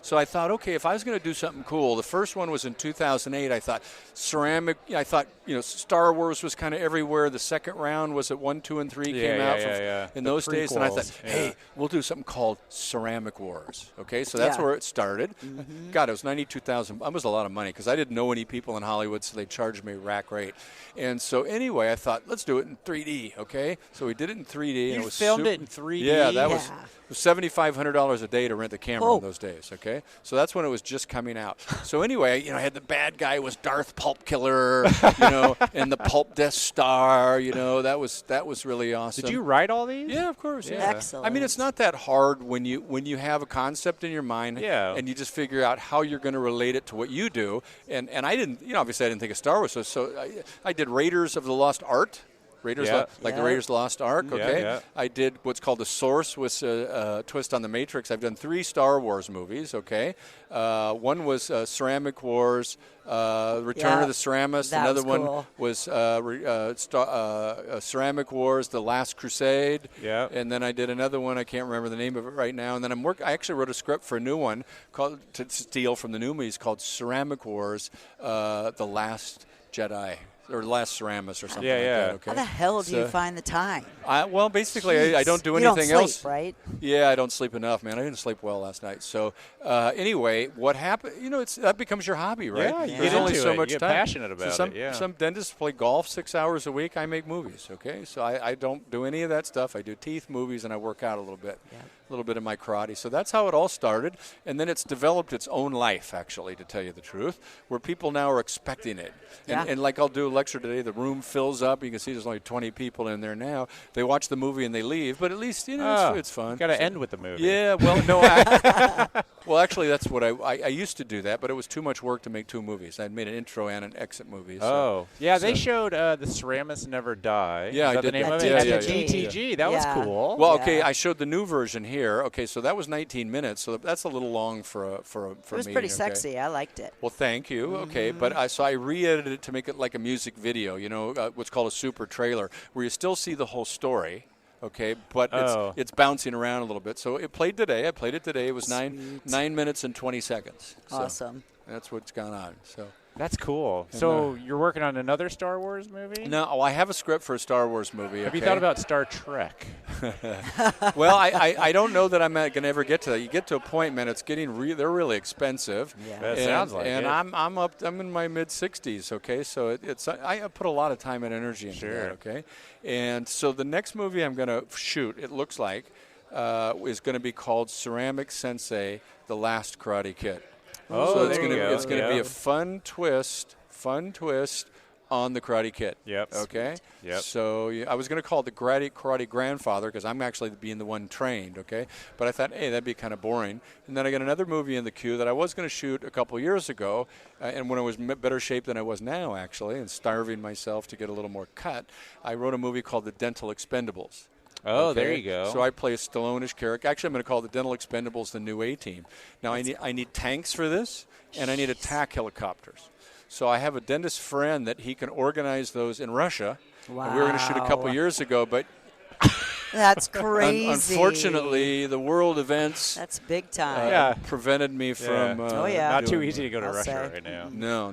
So I thought, okay, if I was going to do something cool, the first one was in 2008. I thought ceramic. I thought Star Wars was kind of everywhere. The second round was at 1, 2, and 3 came out in those days, and I thought, hey, we'll do something called Ceramic Wars. Okay, so that's where it started. Mm-hmm. God, it was $92,000. That was a lot of money because I didn't know any people in Hollywood, so they charged me rack rate. And so anyway, I thought, let's do it in 3D. Okay, so we did it in 3D. You and it was filmed it in 3D? Yeah, that was $7,500 a day to rent the camera Whoa. in those days. Okay, so that's when it was just coming out. So anyway, I had the bad guy was Darth Pulp Killer, and the Pulp Death Star. That was really awesome. Did you write all these? Yeah, of course. Yeah. Excellent. I mean, it's not that hard when you have a concept in your mind, and you just figure out how you're going to relate it to what you do. And I didn't, obviously I didn't think of Star Wars, so I did Raiders of the Lost Art. The Raiders of the Lost Ark, okay? Yeah. I did what's called The Source with a twist on the Matrix. I've done 3 Star Wars movies, okay? One was Ceramic Wars, Return of the Ceramist. Another one was Ceramic Wars, The Last Crusade. Yeah. And then I did another one. I can't remember the name of it right now. And then I actually wrote a script for a new one to steal from the new movies called Ceramic Wars, The Last Jedi. Or Last Ceramist or something like that. Okay. How the hell do you find the time? Well, basically, I don't do you anything don't else. sleep, right? Yeah, I don't sleep enough, man. I didn't sleep well last night. So anyway, what happened? that becomes your hobby, right? Yeah, you There's get only into so it. much You get time. passionate about it. Yeah. Some dentists play golf 6 hours a week. I make movies. Okay, so I don't do any of that stuff. I do teeth, movies, and I work out a little bit. Yeah. A little bit of my karate. So that's how it all started. And then it's developed its own life, actually, to tell you the truth, where people now are expecting it. And like I'll do a lecture today, the room fills up. You can see there's only 20 people in there now. They watch the movie and they leave, but at least, it's fun. Got to end with the movie. Yeah, well, no. Well, actually, that's what I used to do that, but it was too much work to make 2 movies. I'd made an intro and an exit movie. They showed The Ceramists Never Die. Yeah, Is that I did the name that. of it? Yeah, DTG. That was cool. Well, okay, I showed the new version here. Okay, so that was 19 minutes, so that's a little long for me. It was pretty sexy. I liked it. Well, thank you. Okay, but I re-edited it to make it like a music video, what's called a super trailer, where you still see the whole story. Okay, but it's bouncing around a little bit. So it played today. I played it today. It was 9 minutes and 20 seconds. So Awesome. That's what's gone on. So. That's cool. So you're working on another Star Wars movie? No, I have a script for a Star Wars movie. Have you thought about Star Trek? Well, I don't know that I'm going to ever get to that. You get to a point, man, it's getting they're really expensive. Yeah. That sounds like and it. I'm in my mid 60s. Okay, so I put a lot of time and energy into that. Okay, and so the next movie I'm going to shoot, it looks like, is going to be called Ceramic Sensei: The Last Karate Kid. Oh, so it's going to be a fun twist on the Karate Kid. Yep. Okay. Yep. So I was going to call it the Karate Grandfather because I'm actually being the one trained. Okay. But I thought, hey, that'd be kind of boring. And then I got another movie in the queue that I was going to shoot a couple years ago, and when I was in better shape than I was now, actually, and starving myself to get a little more cut, I wrote a movie called The Dental Expendables. Oh, okay? there you go. So I play a Stallone-ish character. Actually, I'm going to call the Dental Expendables the new A-Team. Now, I need tanks for this, and I need attack helicopters. So I have a dentist friend that he can organize those in Russia. Wow. And we were going to shoot a couple years ago, but that's crazy. Unfortunately, the world events that's big time. prevented me from Not too doing easy to go to I'll Russia say. right now. No.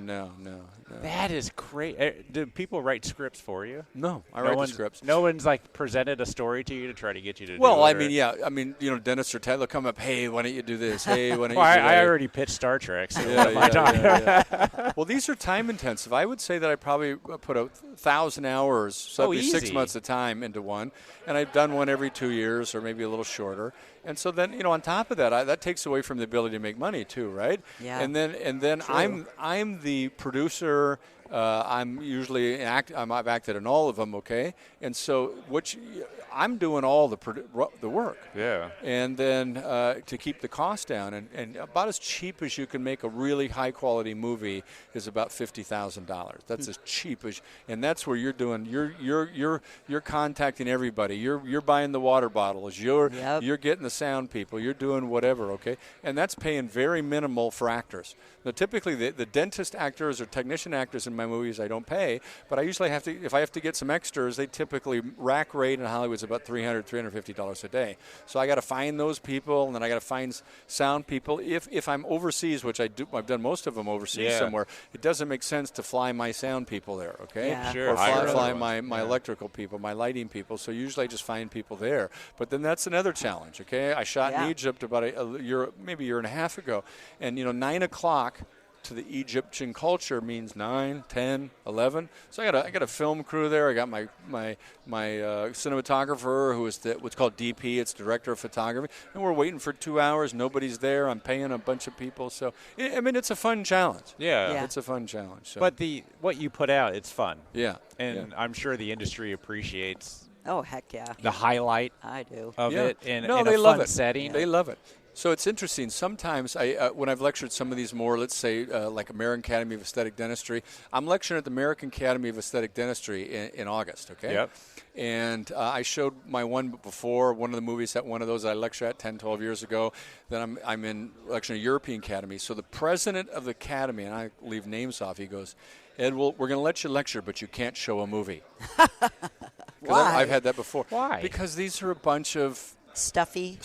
That is great. Do people write scripts for you? No, I write the scripts. No one's like presented a story to you to try to get you to do it? Well, I mean, dentists they'll come up, hey, why don't you do this? Hey, why don't you do that? I already pitched Star Trek, so yeah. Well, these are time intensive. I would say that I probably put 1,000 hours, so that'd be 6 months of time into one, and I've done one every 2 years or maybe a little shorter. And so then, on top of that, that takes away from the ability to make money too, right? Yeah. And then I'm the producer. I'm usually I've acted in all of them, okay? And so I'm doing all the work. Yeah. And then to keep the cost down, and about as cheap as you can make a really high quality movie is about $50,000. That's as cheap as, and that's where you're doing. You're contacting everybody. You're buying the water bottles. You're getting the sound people. You're doing whatever, okay? And that's paying very minimal for actors. Now, typically the dentist actors or technician actors in my movies I don't pay, but I usually have to, if I have to get some extras, they typically rack rate in Hollywood is about $300, $350 a day. So I got to find those people, and then I got to find sound people. If I'm overseas, which I do, I've done most of them overseas somewhere, it doesn't make sense to fly my sound people there, okay? Yeah. Sure. Or fly my electrical people, my lighting people. So usually I just find people there. But then that's another challenge, okay? I shot in Egypt about maybe a year and a half ago, and 9 o'clock to the Egyptian culture means 9, 10, 11. So I got a film crew there. I got my cinematographer who is what's called DP. It's director of photography, and we're waiting for 2 hours. Nobody's there. I'm paying a bunch of people. So I mean, it's a fun challenge. Yeah. It's a fun challenge. So. But what you put out, it's fun. Yeah, and I'm sure the industry appreciates. Oh, heck yeah. The highlight I do. of it in they a love fun it. setting. They love it. So it's interesting. Sometimes when I've lectured some of these more, let's say like American Academy of Aesthetic Dentistry, I'm lecturing at the American Academy of Aesthetic Dentistry in August, okay? Yep. And I showed my one before, one of the movies at one of those I lectured at 10, 12 years ago. Then I'm in lecturing at European Academy. So the president of the Academy, and I leave names off, he goes, Ed, we're going to let you lecture, but you can't show a movie. Why? I've had that before. Why? Because these are a bunch of Stuffy,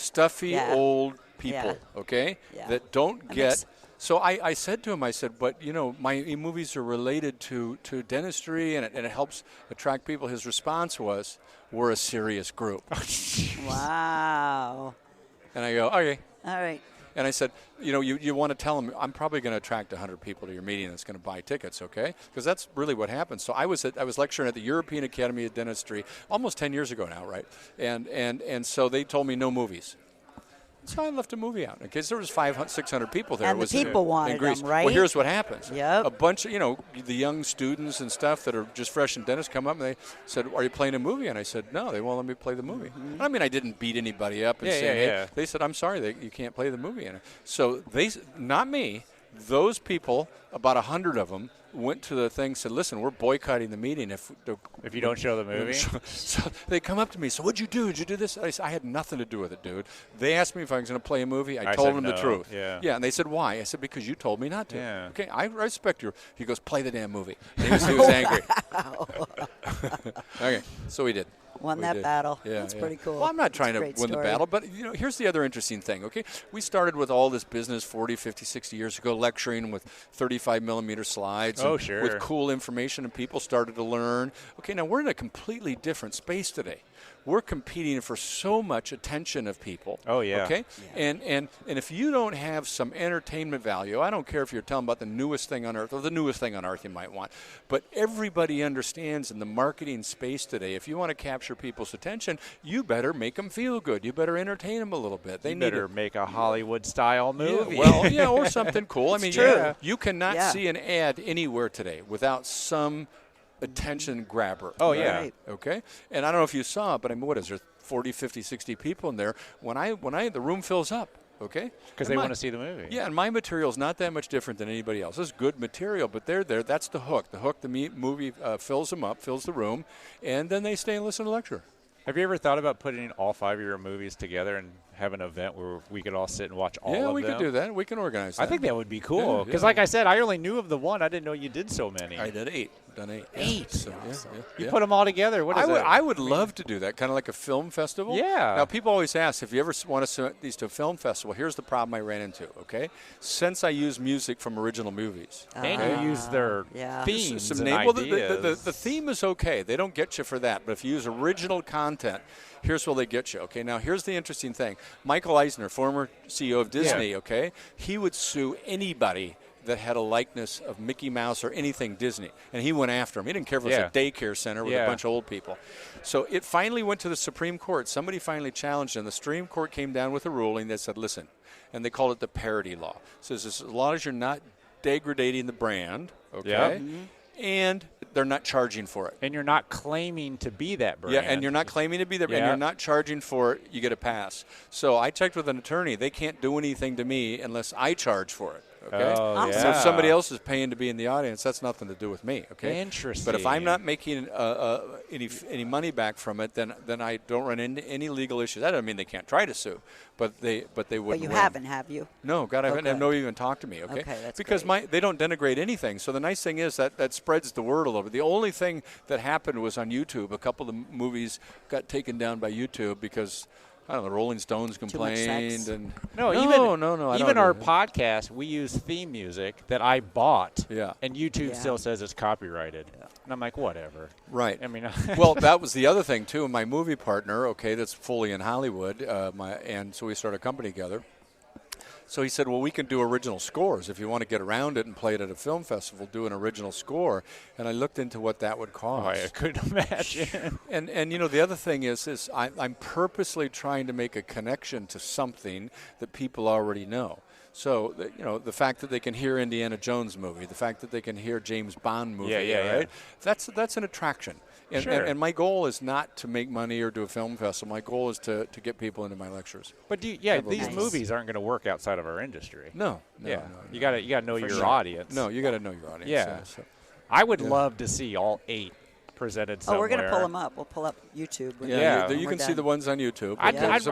old people, okay, that don't get. So I said to him, I said, but my movies are related to dentistry, and it helps attract people. His response was, "We're a serious group." Wow. And I go, okay. All right. And I said, you want to tell them, I'm probably going to attract 100 people to your meeting that's going to buy tickets, okay? Because that's really what happens. So I was lecturing at the European Academy of Dentistry almost 10 years ago now, right? And so they told me no movies. So I left a movie out. Okay, so there was 500, 600 people there. And the people wanted them, right? Well, here's what happens. Yep. A bunch of, the young students and stuff that are just fresh in dentists come up and they said, are you playing a movie? And I said, no, they won't let me play the movie. Mm-hmm. I mean, I didn't beat anybody up and say, hey. They said, I'm sorry, you can't play the movie. And so not me, those people, about 100 of them, went to the thing, said, listen, we're boycotting the meeting if you don't show the movie. So they come up to me, so what'd you do? Did you do this? I said, I had nothing to do with it, dude. They asked me if I was going to play a movie. I told them the truth. Yeah, and they said, why? I said, because you told me not to. Yeah. Okay, I respect you. He goes, play the damn movie. He was angry. Okay, so we did. Won that battle. Yeah, That's pretty cool. Well, I'm not trying to win the battle, but here's the other interesting thing, okay? We started with all this business 40, 50, 60 years ago, lecturing with 35 millimeter slides. Oh, sure. With cool information, and people started to learn. Okay, now we're in a completely different space today. We're competing for so much attention of people. Oh, yeah. Okay? Yeah. And if you don't have some entertainment value, I don't care if you're telling about the newest thing on earth or the newest thing on earth you might want, but everybody understands in the marketing space today, if you want to capture people's attention, you better make them feel good. You better entertain them a little bit. They better make a Hollywood-style movie. Or something cool. I mean, you cannot see an ad anywhere today without some attention grabber. Oh, yeah. Right. Okay? And I don't know if you saw, but I mean, what is there, 40, 50, 60 people in there? When the room fills up, okay? Because they want to see the movie. Yeah, and my material is not that much different than anybody else. It's good material, but they're there. That's the hook. The hook, the movie fills them up, fills the room, and then they stay and listen to the lecture. Have you ever thought about putting all 5 of your movies together and have an event where we could all sit and watch all of them? Yeah, we could do that. We can organize that. I think that would be cool. Because like I said, I only knew of the one. I didn't know you did so many. I did 8. done 8. Eight? So, You put them all together. What is I would love to do that, kind of like a film festival. Yeah. Now, people always ask, if you ever want to send these to a film festival, here's the problem I ran into, okay? Since I use music from original movies. And you use their themes and ideas. Well, the theme is okay. They don't get you for that. But if you use original content, here's where they get you, okay? Now, here's the interesting thing. Michael Eisner, former CEO of Disney, okay, he would sue anybody that had a likeness of Mickey Mouse or anything Disney. And he went after him. He didn't care if it was a daycare center with a bunch of old people. So it finally went to the Supreme Court. Somebody finally challenged him. The Supreme Court came down with a ruling that said, listen, and they called it the parity law. It says as long as you're not degrading the brand, okay, and they're not charging for it. And you're not claiming to be that brand. Yeah, and you're not claiming to be that brand. You're not charging for it. You get a pass. So I checked with an attorney. They can't do anything to me unless I charge for it. Okay. Oh, So if somebody else is paying to be in the audience, that's nothing to do with me. Okay. Interesting. But if I'm not making any money back from it, then I don't run into any legal issues. That doesn't mean they can't try to sue, but they wouldn't. But you win. haven't, have you? No, God, I haven't. Nobody even talked to me. Okay. That's because great. they don't denigrate anything. So the nice thing is that spreads the word a little bit. The only thing that happened was on YouTube. A couple of the movies got taken down by YouTube because, I don't know, the Rolling Stones complained. And No, even our podcast, we use theme music that I bought, and YouTube still says it's copyrighted. And I'm like, whatever. Right. I mean, well, that was the other thing, too. My movie partner, okay, that's fully in Hollywood, and so we started a company together. So he said, well, we can do original scores. If you want to get around it and play it at a film festival, do an original score. And I looked into what that would cost. I couldn't imagine. And you know, the other thing is I'm purposely trying to make a connection to something that people already know. So, you know, the fact that they can hear Indiana Jones movie, the fact that they can hear James Bond movie, right? That's an attraction. And, and my goal is not to make money or do a film festival. My goal is to get people into my lectures. But these movies aren't going to work outside of our industry. No. You got to know your audience. No, you got to know your audience. Yeah. I would love to see all 8 presented somewhere. Oh, we're going to pull them up. We'll pull up YouTube. You can see the ones on YouTube. I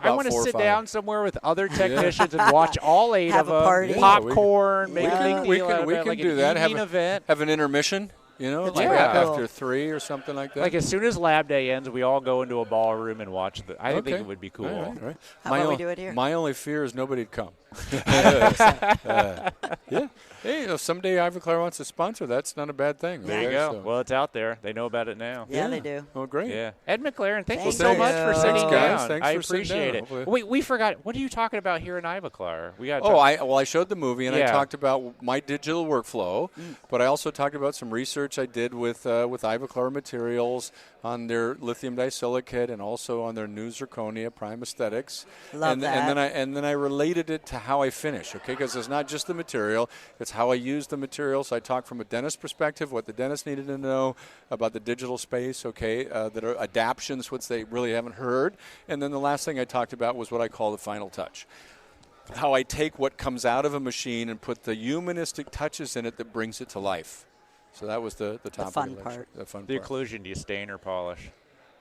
want to sit down somewhere with other technicians and watch all 8 have of them. A party. Popcorn, make a big deal out of we it, can like do an that. event. Have an intermission. You know, That's like cool. after 3 or something like that. Like as soon as Lab Day ends, we all go into a ballroom and watch I think it would be cool. All right. How about we do it here? My only fear is nobody'd come. Hey, someday Ivoclar wants to sponsor. That's not a bad thing. There you go. So. Well, it's out there. They know about it now. Yeah, they do. Oh, great. Yeah. Ed McLaren, thank you Thanks. so much for sitting down. Thanks I for sitting appreciate down. it. Wait, we forgot. What are you talking about here in Ivoclar? We got. I showed the movie and I talked about my digital workflow, but I also talked about some research I did with Ivoclar materials on their lithium disilicate and also on their new zirconia prime aesthetics. Love that. And then I related it to how I finish, okay? Because it's not just the material, it's how I use the material. So I talked from a dentist perspective, what the dentist needed to know about the digital space, okay, that are adaptions, which they really haven't heard. And then the last thing I talked about was what I call the final touch. How I take what comes out of a machine and put the humanistic touches in it that brings it to life. So that was the topic fun of the lecture. part. The fun the part. occlusion, do you stain or polish?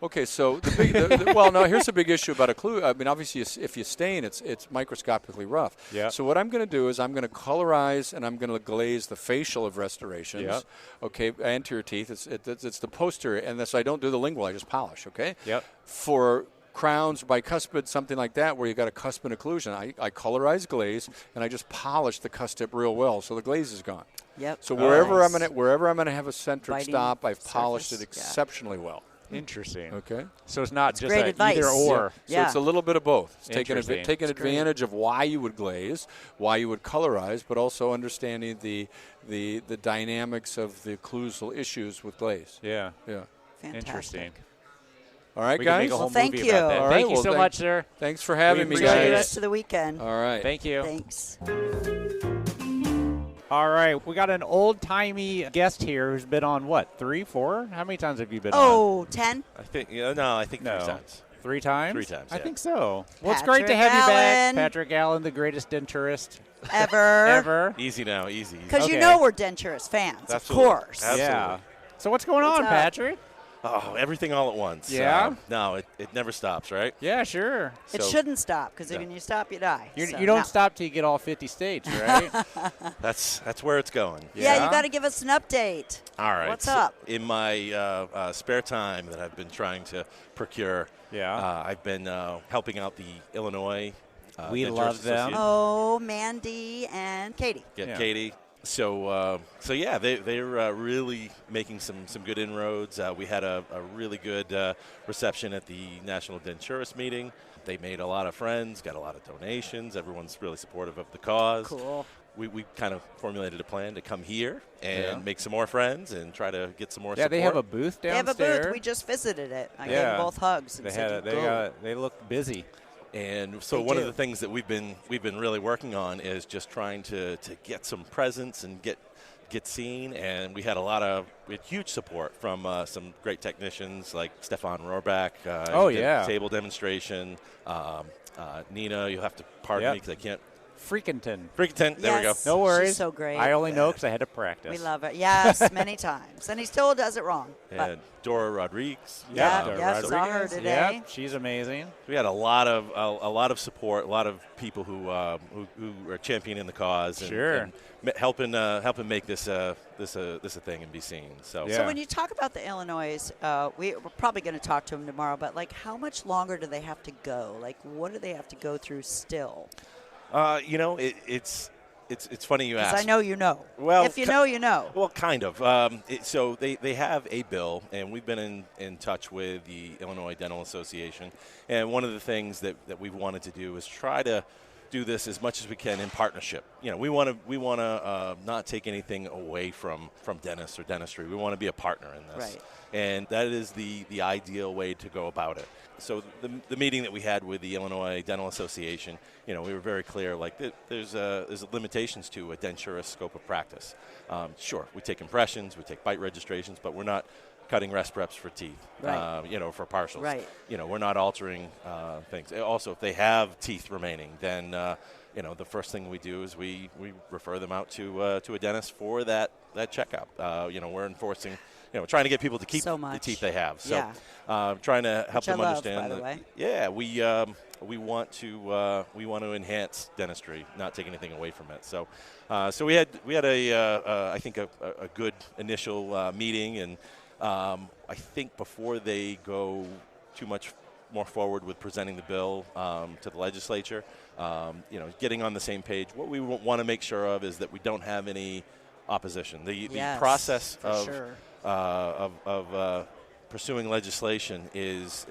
Okay, so here's a big issue about occlusion. I mean, obviously, if you stain, it's microscopically rough. Yeah. So what I'm going to do is I'm going to colorize and I'm going to glaze the facial of restorations. Yep. Okay, anterior teeth. It's the posterior, and so I don't do the lingual. I just polish. Okay. Yep. For crowns, bicuspid, something like that, where you got a cuspid occlusion, I colorize glaze and I just polish the custip real well, so the glaze is gone. Yep. So wherever I'm going to have a centric Biting stop, I've polished surface, it exceptionally well. Interesting. Okay. So it's not That's just great advice. either or. So it's a little bit of both. It's taking Interesting. advantage of why you would glaze, why you would colorize, but also understanding the dynamics of the occlusal issues with glaze. Yeah. Yeah. Fantastic. Interesting. All right, We guys. can make a whole thank movie you. about that. All right, Thank you well, so much, sir. Thanks for having me, appreciate Enjoy it. us to the weekend. All right. Thank you. Thanks. All right, we got an old-timey guest here who's been on, 3, 4? How many times have you been on? Oh, 10? I think 3 times. 3 times? 3 times, I yeah. think so. Well, it's great to Patrick have you back. Allen. Patrick Allen, the greatest denturist Ever. ever. Easy now, easy. Because you Okay. know we're denturist fans, Absolutely. of course. Absolutely. Yeah. So what's going What's on, up? Patrick? Oh, everything all at once. Yeah? No, it never stops, right? Yeah, sure. It So- shouldn't stop because when you stop, you die. You So, don't no. stop till you get all 50 states, right? That's where it's going. Yeah, you got to give us an update. All right. What's so up? In my spare time that I've been trying to procure, I've been helping out the Illinois We Denturist love them. Association. Oh, Mandy and Katie. Yeah, Katie. So yeah, they're really making some good inroads. We had a really good reception at the National Denturist meeting. They made a lot of friends, got a lot of donations. Everyone's really supportive of the cause. Cool. We kind of formulated a plan to come here and make some more friends and try to get some more Yeah, support. they have a booth They have downstairs. a booth. We just visited it. I gave them both hugs. And said, They look busy. And so They one do. of the things that we've been really working on is just trying to get some presence and get seen. And we had huge support from some great technicians like Stefan Rohrbach. He did a table demonstration. Nina, you'll have to pardon me because I can't. Freakinton. There we go. Yes. No worries. She's so great. I only know because I had to practice. We love her. Yes, many times. And he still does it wrong. And Dora Rodriguez. Yeah, saw her today. Yep, she's amazing. We had a lot of support, a lot of people who are championing the cause and helping make this a thing and be seen. So when you talk about the Illinois, we're probably going to talk to them tomorrow. But like, how much longer do they have to go? Like, what do they have to go through still? It's funny you ask. Because I know you know. Well, if you know, you know. Well, kind of. So they have a bill, and we've been in touch with the Illinois Dental Association. And one of the things that we've wanted to do is try to do this as much as we can in partnership. We want to not take anything away from dentists or dentistry. We want to be a partner in this. Right. And that is the ideal way to go about it. So the meeting that we had with the Illinois Dental Association, we were very clear, like there's limitations to a denturist scope of practice. Sure, we take impressions, we take bite registrations, but we're not cutting rest preps for teeth, right. For partials. Right. We're not altering things. Also, if they have teeth remaining, then the first thing we do is we refer them out to a dentist for that checkup. We're enforcing. Trying to get people to keep the teeth they have. So, trying to help them understand. By the way. Yeah, we want to enhance dentistry, not take anything away from it. So, we had I think a good initial meeting, and I think before they go too much more forward with presenting the bill to the legislature, getting on the same page. What we want to make sure of is that we don't have any opposition. The process of pursuing legislation it's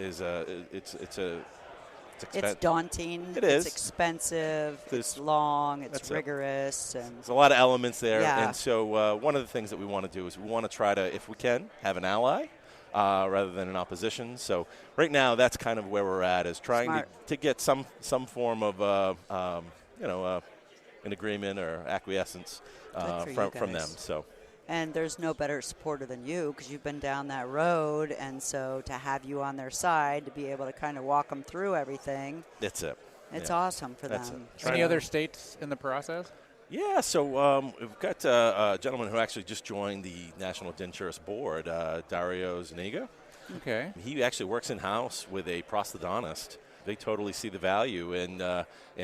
daunting. It is. It's expensive. It's long. It's rigorous. And there's a lot of elements there. Yeah. And so one of the things that we want to do is we want to try to, if we can, have an ally rather than an opposition. So right now that's kind of where we're at, is trying to get some form of an agreement or acquiescence from them. So. And there's no better supporter than you, because you've been down that road, and so to have you on their side, to be able to kind of walk them through everything. That's it. It's awesome for them. Any other states in the process? Yeah, so we've got a gentleman who actually just joined the National Denturist Board, Dario Zuniga. Okay. He actually works in-house with a prosthodontist. They totally see the value in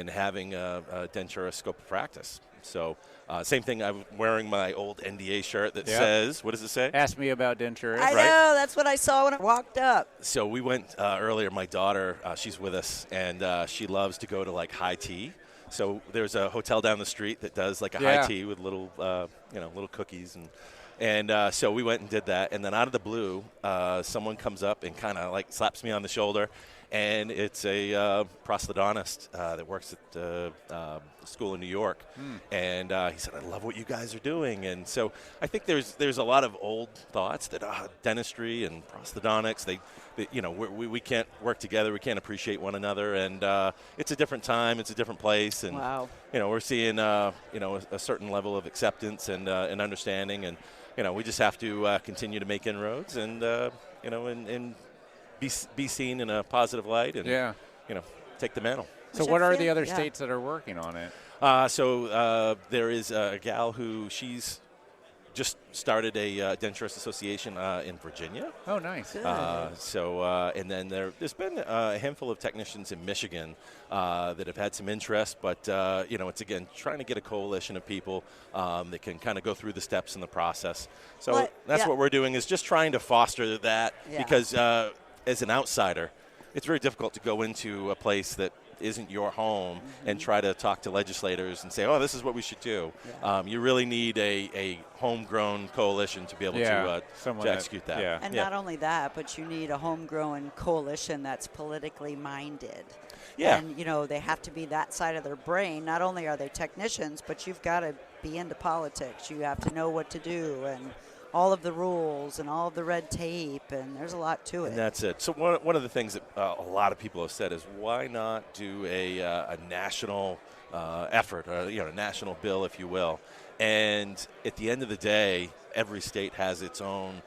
having a denturist scope of practice. So same thing, I'm wearing my old NDA shirt that says, what does it say? Ask me about denture. I know, that's what I saw when I walked up. So we went earlier, my daughter, she's with us, and she loves to go to like high tea. So there's a hotel down the street that does like a high tea with little, little cookies. And so we went and did that. And then out of the blue, someone comes up and kind of like slaps me on the shoulder. And it's a prosthodontist that works at the school in New York. And he said, I love what you guys are doing. And so I think there's a lot of old thoughts that dentistry and prosthodontics, we can't work together. We can't appreciate one another. And it's a different time. It's a different place. And, we're seeing, a certain level of acceptance and understanding. And, we just have to continue to make inroads and, and be seen in a positive light and, take the mantle. So what are the other states that are working on it? So there is a gal who she's just started a Denturist Association in Virginia. Oh, nice. And then there's been a handful of technicians in Michigan that have had some interest, but it's again trying to get a coalition of people that can kind of go through the steps in the process. So that's what we're doing, is just trying to foster that, because as an outsider, it's very difficult to go into a place that isn't your home and try to talk to legislators and say, oh, this is what we should do. You really need a homegrown coalition to be able to execute that. Yeah. And not only that, but you need a homegrown coalition that's politically minded. Yeah. And, they have to be that side of their brain. Not only are they technicians, but you've got to be into politics. You have to know what to do and all of the rules and all of the red tape, and there's a lot to it. And that's it. So one of the things that a lot of people have said is, why not do a national effort, or a national bill, if you will? And at the end of the day, every state has its own,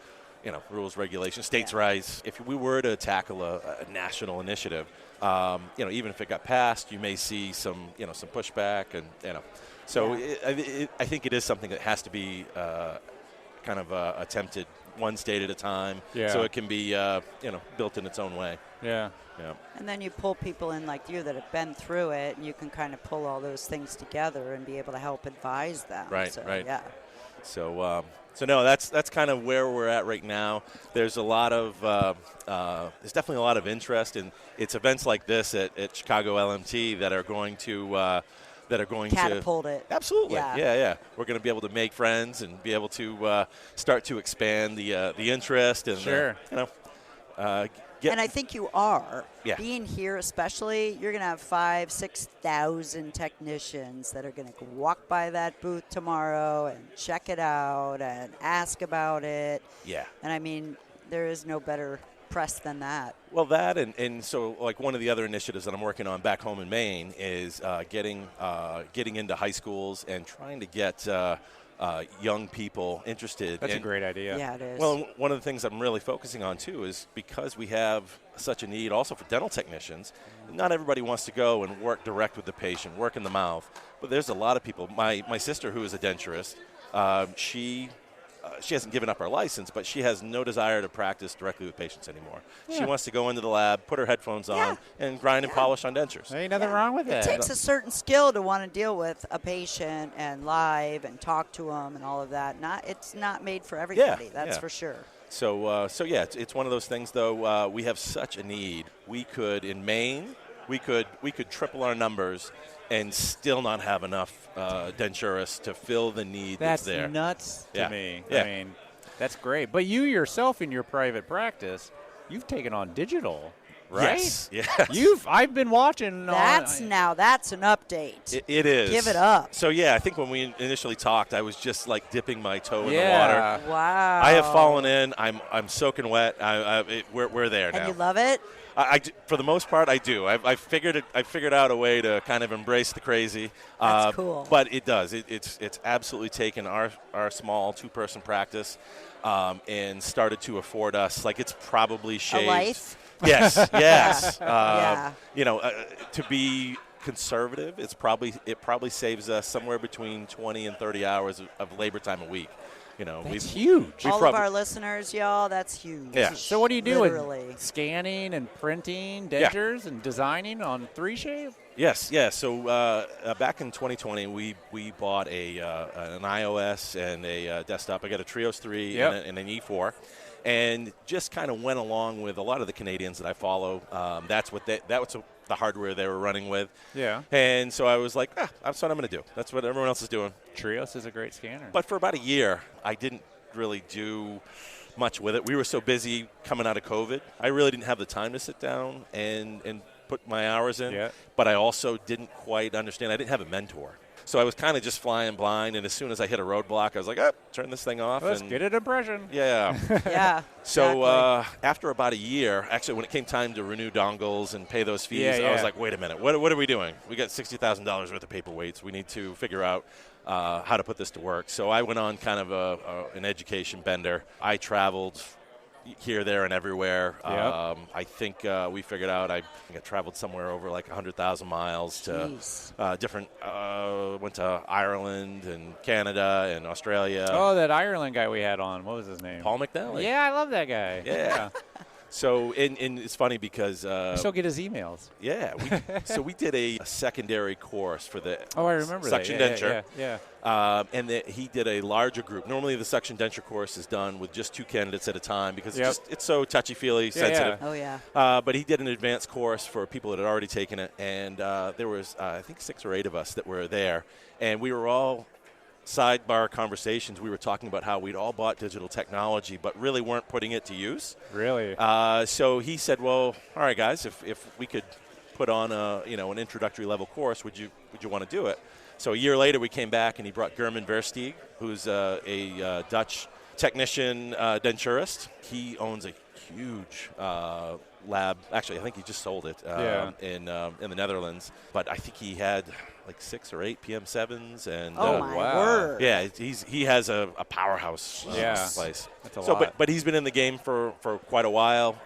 rules, regulations, states' rights. If we were to tackle a national initiative, even if it got passed, you may see some pushback, and So I think it is something that has to be kind of attempted one state at a time, so it can be built in its own way. Yeah. And then you pull people in like you that have been through it, and you can kind of pull all those things together and be able to help advise them. Right. Yeah. So no, that's kind of where we're at right now. There's a lot of there's definitely a lot of interest in it's events like this at Chicago LMT that are going to catapult it. Absolutely. Yeah. We're going to be able to make friends and be able to start to expand the interest and and I think you are. Yeah. Being here especially, you're going to have 5,000-6,000 technicians that are going to walk by that booth tomorrow and check it out and ask about it. Yeah. And I mean, there is no better press than that. Well, that and so like one of the other initiatives that I'm working on back home in Maine is getting into high schools and trying to get young people interested. That's a great idea. Yeah, it is. Well, one of the things I'm really focusing on too is because we have such a need also for dental technicians. Not everybody wants to go and work direct with the patient, work in the mouth, but there's a lot of people. My sister, who is a denturist, she hasn't given up her license, but she has no desire to practice directly with patients anymore. Yeah. She wants to go into the lab, put her headphones on, and grind and polish on dentures. There ain't nothing wrong with that. It takes a certain skill to want to deal with a patient and live and talk to them and all of that. It's not made for everybody. That's for sure. So it's one of those things, though. We have such a need. We could, in Maine, we could triple our numbers and still not have enough denturists to fill the need that's there. That's nuts to me. Yeah. I mean, that's great. But you yourself in your private practice, you've taken on digital, right? Yes. I've been watching. That's an update. It is. Give it up. So, I think when we initially talked, I was just like dipping my toe in the water. Wow. I have fallen in. I'm soaking wet. We're there now. And you love it? For the most part, I do. I figured out a way to kind of embrace the crazy. That's cool. But it does. It's absolutely taken our small 2-person practice and started to afford us, like it's probably shaved. A life? Yes. To be conservative, it probably saves us somewhere between 20 and 30 hours of labor time a week. That's huge. All of our listeners, y'all, that's huge. Yeah. So what do you do? Literally. Scanning and printing dentures and designing on 3Shave? Yes. So back in 2020, we bought an iOS and a desktop. I got a Trios 3 and an E4. And just kind of went along with a lot of the Canadians that I follow. That's what the hardware they were running with. Yeah. And so I was like, that's what I'm going to do. That's what everyone else is doing. Trios is a great scanner. But for about a year, I didn't really do much with it. We were so busy coming out of COVID. I really didn't have the time to sit down and put my hours in. Yeah. But I also didn't quite understand. I didn't have a mentor. So I was kind of just flying blind, and as soon as I hit a roadblock, I was like, turn this thing off. Let's get an impression. Yeah. Yeah. So exactly. After about a year, actually when it came time to renew dongles and pay those fees, I was like, wait a minute, what are we doing? We got $60,000 worth of paperweights. We need to figure out how to put this to work. So I went on kind of an education bender. I traveled here, there, and everywhere. Yep. I think we figured out I traveled somewhere over like 100,000 miles to different. Went to Ireland and Canada and Australia. Oh, that Ireland guy we had on. What was his name? Paul McNally. Yeah, I love that guy. Yeah. So, and it's funny because I still get his emails. Yeah, we did a secondary course for the I remember suction that. denture. Yeah. And he did a larger group. Normally, the suction denture course is done with just 2 candidates at a time because it's so touchy-feely, sensitive. Oh, yeah. But he did an advanced course for people that had already taken it, and there was, I think, 6 or 8 of us that were there, and we were all sidebar conversations. We were talking about how we'd all bought digital technology, but really weren't putting it to use. Really? So he said, "Well, all right, guys, if we could put on an introductory level course, would you want to do it?" So a year later, we came back and he brought German Versteeg, who's a Dutch technician denturist. He owns a huge lab. Actually, I think he just sold it in the Netherlands. But I think he had like 6 or 8 PM7s, and my word! Yeah, he has a powerhouse place. That's a lot. But he's been in the game for quite a while.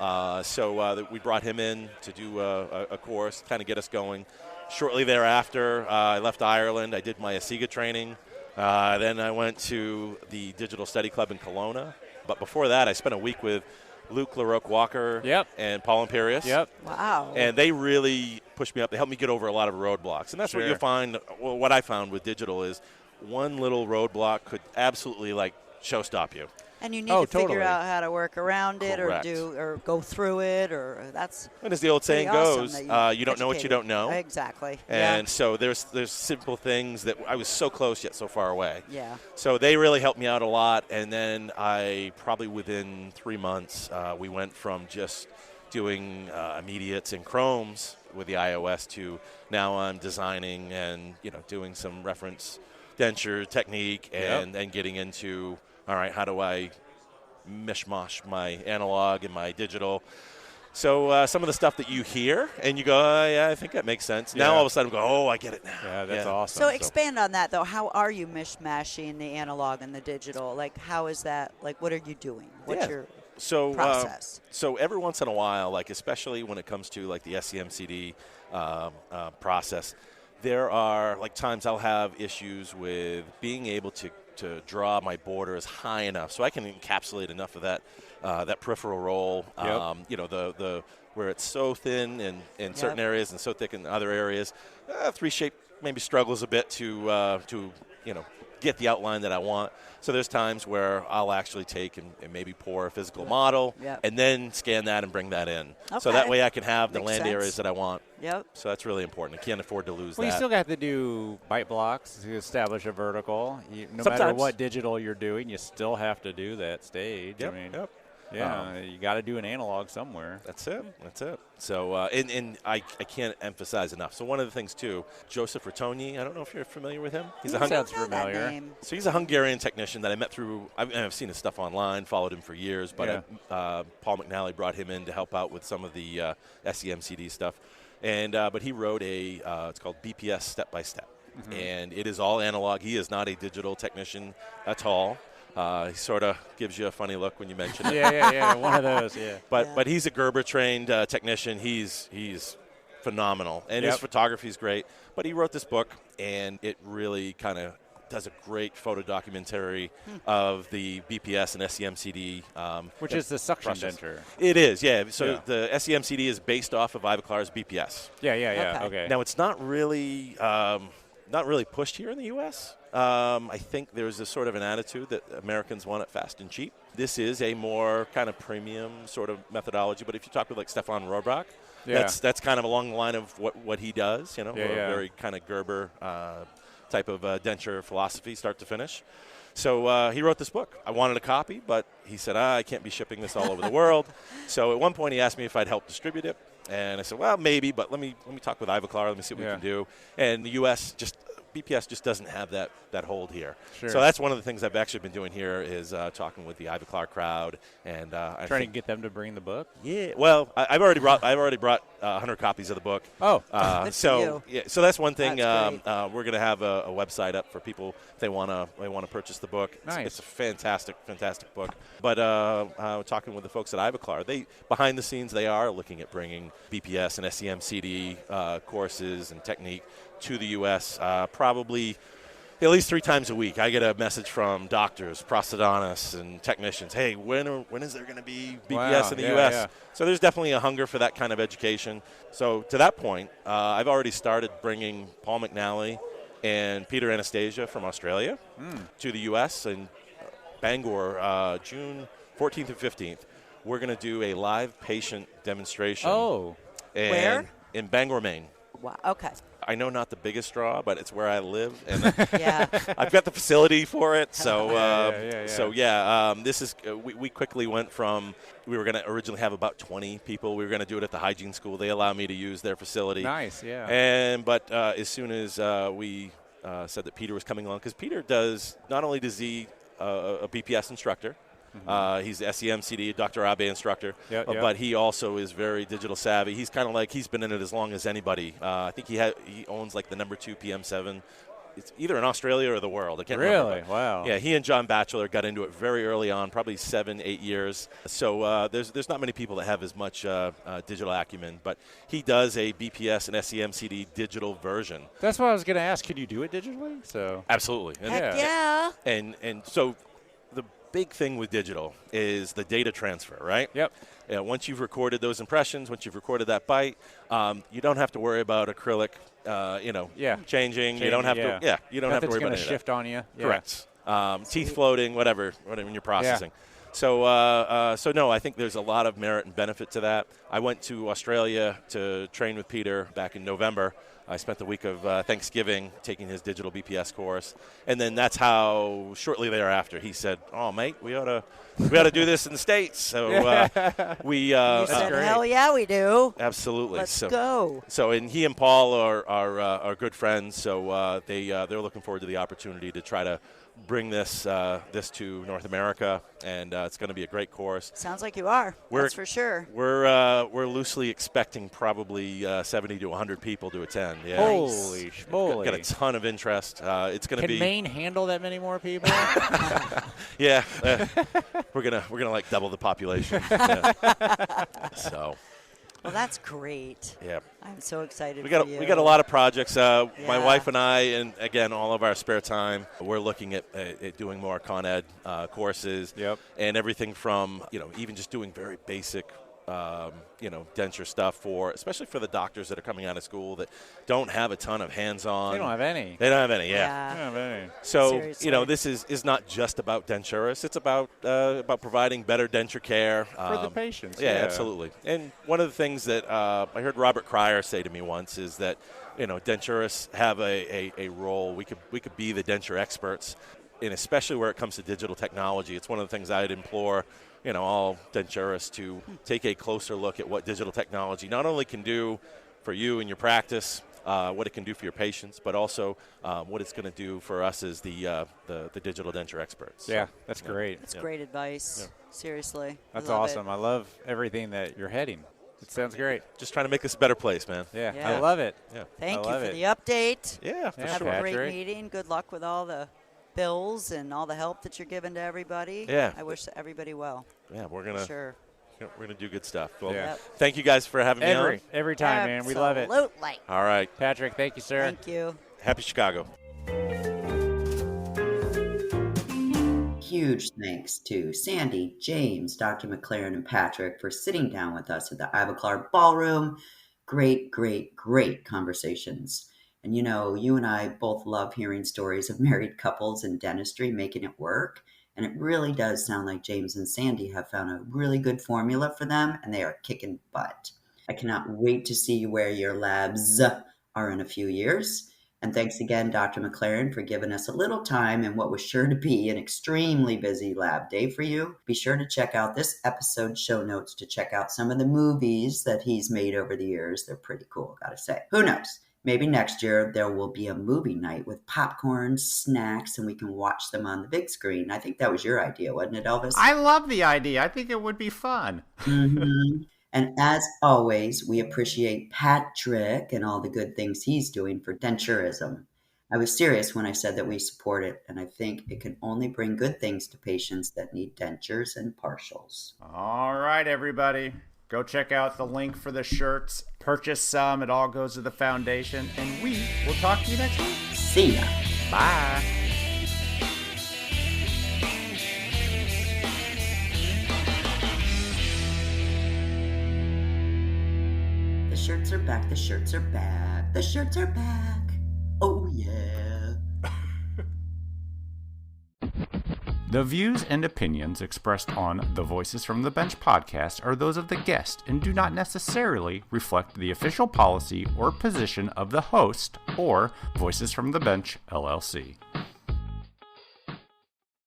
So we brought him in to do a course, kind of get us going. Shortly thereafter, I left Ireland. I did my ASIGA training. Then I went to the Digital Study Club in Kelowna. But before that, I spent a week with Luke LaRoque-Walker and Paul Imperius. Yep. Wow. And they really pushed me up. They helped me get over a lot of roadblocks. And that's what you'll find. Well, what I found with digital is one little roadblock could absolutely showstop you. And you need to figure out how to work around it or go through it, or that's. And as the old saying goes, you don't know what you don't know. Exactly. And so there's simple things that I was so close yet so far away. Yeah. So they really helped me out a lot. And then I probably within 3 months, we went from just doing immediates and chromes with the iOS to now I'm designing and doing some reference denture technique and getting into. All right, how do I mishmash my analog and my digital? So some of the stuff that you hear and you go, oh, yeah, I think that makes sense. Now all of a sudden, go, I get it now. Yeah, that's awesome. So expand on that, though. How are you mishmashing the analog and the digital? Like, how is that? Like, what are you doing? What's your process? So every once in a while, especially when it comes to the SEMCD process, there are times I'll have issues with being able to draw my borders high enough so I can encapsulate enough of that peripheral roll. The where it's so thin in certain areas and so thick in other areas. 3Shape maybe struggles a bit to get the outline that I want. So there's times where I'll actually take and maybe pour a physical model and then scan that and bring that in. Okay. So that way I can have the Makes land sense. areas that I want. Yep. So that's really important. I can't afford to lose Well, that. you still got to do bite blocks to establish a vertical. No matter Sometimes. what digital you're doing, you still have to do that stage. Yep, I mean, yep. you got to do an analog somewhere. That's it. So, and I can't emphasize enough. So one of the things, too, Joseph Rotoni, I don't know if you're familiar with him. Sounds familiar. So he's a Hungarian technician that I met through, I've seen his stuff online, followed him for years, but Paul McNally brought him in to help out with some of the SEMCD stuff. And but he wrote it's called BPS Step by Step. Mm-hmm. And it is all analog. He is not a digital technician at all. He sort of gives you a funny look when you mention it. Yeah, one of those, But he's a Gerber-trained technician. He's phenomenal, and his photography is great. But he wrote this book, and it really kind of does a great photo documentary of the BPS and SEMCD. Which is the suction denture. It is, So the SEMCD is based off of Ivoclar's BPS. Yeah. Okay. Now, it's not really pushed here in the U.S. I think there's a sort of an attitude that Americans want it fast and cheap. This is a more kind of premium sort of methodology. But if you talk with Stefan Rohrbach, that's kind of along the line of what he does. Very kind of Gerber type of denture philosophy, start to finish. So he wrote this book. I wanted a copy, but he said, I can't be shipping this all over the world. So at one point he asked me if I'd help distribute it. And I said, well, maybe, but let me talk with Ivoclar. Let me see what we can do. And the U.S. just BPS just doesn't have that hold here. Sure. So that's one of the things I've actually been doing here is talking with the Ivoclar crowd and trying to get them to bring the book. Yeah, well, I've already brought 100 copies of the book. Oh, so that's one thing. That's We're going to have a website up for people if they want to purchase the book. Nice. It's a fantastic book. But talking with the folks at Ivoclar, behind the scenes they are looking at bringing BPS and SEM-CD courses and technique to the U.S. Probably at least 3 times a week. I get a message from doctors, prosthodontists, and technicians. Hey, when is there going to be BPS in the U.S.? Yeah. So there's definitely a hunger for that kind of education. So to that point, I've already started bringing Paul McNally and Peter Anastasia from Australia to the U.S. and Bangor, June 14th and 15th. We're going to do a live patient demonstration. Oh. Where? In Bangor, Maine. Wow. Okay. I know not the biggest draw, but it's where I live, and Yeah. I've got the facility for it. So, this is we quickly went from we were going to originally have about 20 people. We were going to do it at the hygiene school. They allow me to use their facility. Nice, yeah. But as soon as we said that Peter was coming along, because Peter does he a BPS instructor. He's the SEM-CD, Dr. Abe instructor, but he also is very digital savvy. He's kind of like he's been in it as long as anybody. I think he owns like the number 2 PM7. It's either in Australia or the world. I can't remember. Really? Wow. Yeah, he and John Batchelor got into it very early on, probably 7-8 years. So there's not many people that have as much digital acumen, but he does a BPS and SEM-CD digital version. That's what I was going to ask. Can you do it digitally? So Absolutely. And, Heck yeah. And so the big thing with digital is the data transfer, right? Yep. Once you've recorded those impressions, once you've recorded that bite, you don't have to worry about acrylic, changing. You don't have to. You don't have to worry about Nothing's going to shift on you. Yeah. Correct. Teeth floating, whatever when you're processing. Yeah. So no, I think there's a lot of merit and benefit to that. I went to Australia to train with Peter back in November. I spent the week of Thanksgiving taking his digital BPS course, and then that's how shortly thereafter he said, "Oh, mate, we ought to do this in the States." So we said, "Hell yeah, we do." Absolutely. Let's go. So and he and Paul are good friends. So they're looking forward to the opportunity to try to bring this to North America, and it's going to be a great course. Sounds like you are. That's for sure. We're loosely expecting probably 70 to 100 people to attend. Yeah. Holy schmoly! Got a ton of interest. It's going to be. Can Maine handle that many more people? Yeah, we're gonna like double the population. Yeah. So. Well, that's great. Yeah. I'm so excited We for you. got a lot of projects. My wife and I, and again, all of our spare time, we're looking at doing more Con Ed courses. Yep. And everything from, even just doing very basic, denture stuff especially for the doctors that are coming out of school that don't have a ton of hands-on. They don't have any. They don't have any, They don't have any. So, Seriously. this is not just about denturists. It's about providing better denture care. For the patients. Yeah, absolutely. And one of the things that I heard Robert Cryer say to me once is that, denturists have a role. We could be the denture experts, and especially where it comes to digital technology. It's one of the things I'd implore all denturists to take a closer look at what digital technology not only can do for you in your practice, what it can do for your patients, but also what it's going to do for us as the digital denture experts. Yeah, that's great. That's great advice. Yeah. Seriously. That's awesome. I love everything that you're heading. It sounds great. Just trying to make this a better place, man. Yeah. I love it. Yeah. Thank you for the update. Yeah, Have a great meeting. Good luck with all the bills and all the help that you're giving to everybody. Yeah. I wish everybody well. Yeah, we're gonna do good stuff. Well, thank you guys for having me on. Every time, man. We love it. Absolutely. All right. Patrick, thank you, sir. Thank you. Happy Chicago. Huge thanks to Sandy, James, Dr. McLaren, and Patrick for sitting down with us at the Ivoclar Ballroom. Great, great, great conversations. And you and I both love hearing stories of married couples in dentistry making it work. And it really does sound like James and Sandy have found a really good formula for them, and they are kicking butt. I cannot wait to see where your labs are in a few years. And thanks again, Dr. McLaren, for giving us a little time in what was sure to be an extremely busy lab day for you. Be sure to check out this episode's show notes to check out some of the movies that he's made over the years. They're pretty cool, gotta say. Who knows? Maybe next year there will be a movie night with popcorn, snacks, and we can watch them on the big screen. I think that was your idea, wasn't it, Elvis? I love the idea. I think it would be fun. Mm-hmm. And as always, we appreciate Patrick and all the good things he's doing for denturism. I was serious when I said that we support it, and I think it can only bring good things to patients that need dentures and partials. All right, everybody. Go check out the link for the shirts. Purchase some. It all goes to the foundation. And we will talk to you next week. See ya. Bye. The shirts are back. The shirts are back. The shirts are back. Oh, yeah. The views and opinions expressed on the Voices from the Bench podcast are those of the guest and do not necessarily reflect the official policy or position of the host or Voices from the Bench, LLC.